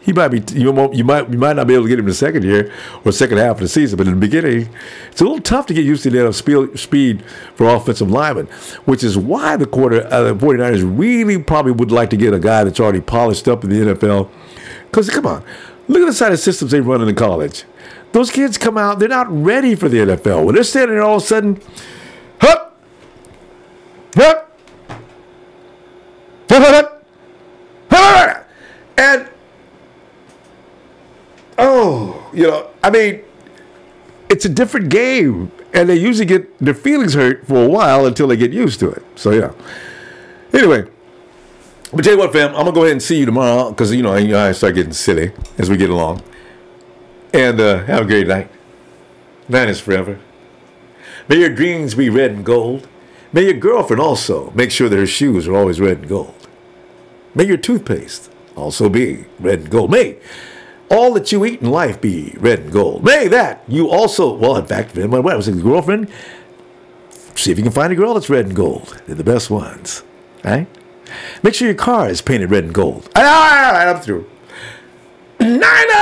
He might be. You might not be able to get him in the second year or second half of the season, but in the beginning, it's a little tough to get used to the speed for offensive linemen, which is why the 49ers really probably would like to get a guy that's already polished up in the NFL. Because come on, look at the side of systems they run in college. Those kids come out, they're not ready for the NFL. When they're standing there all of a sudden, hup. And I mean, it's a different game, and they usually get their feelings hurt for a while until they get used to it. So yeah. Anyway, but tell you what, fam, I'm gonna go ahead and see you tomorrow because I start getting silly as we get along. And have a great night. Night is forever. May your dreams be red and gold. May your girlfriend also make sure that her shoes are always red and gold. May your toothpaste also be red and gold. May all that you eat in life be red and gold. May that you also, well, in fact, my wife was a girlfriend. See if you can find a girl that's red and gold. They're the best ones. Right? Make sure your car is painted red and gold. All right, I'm through. Niner!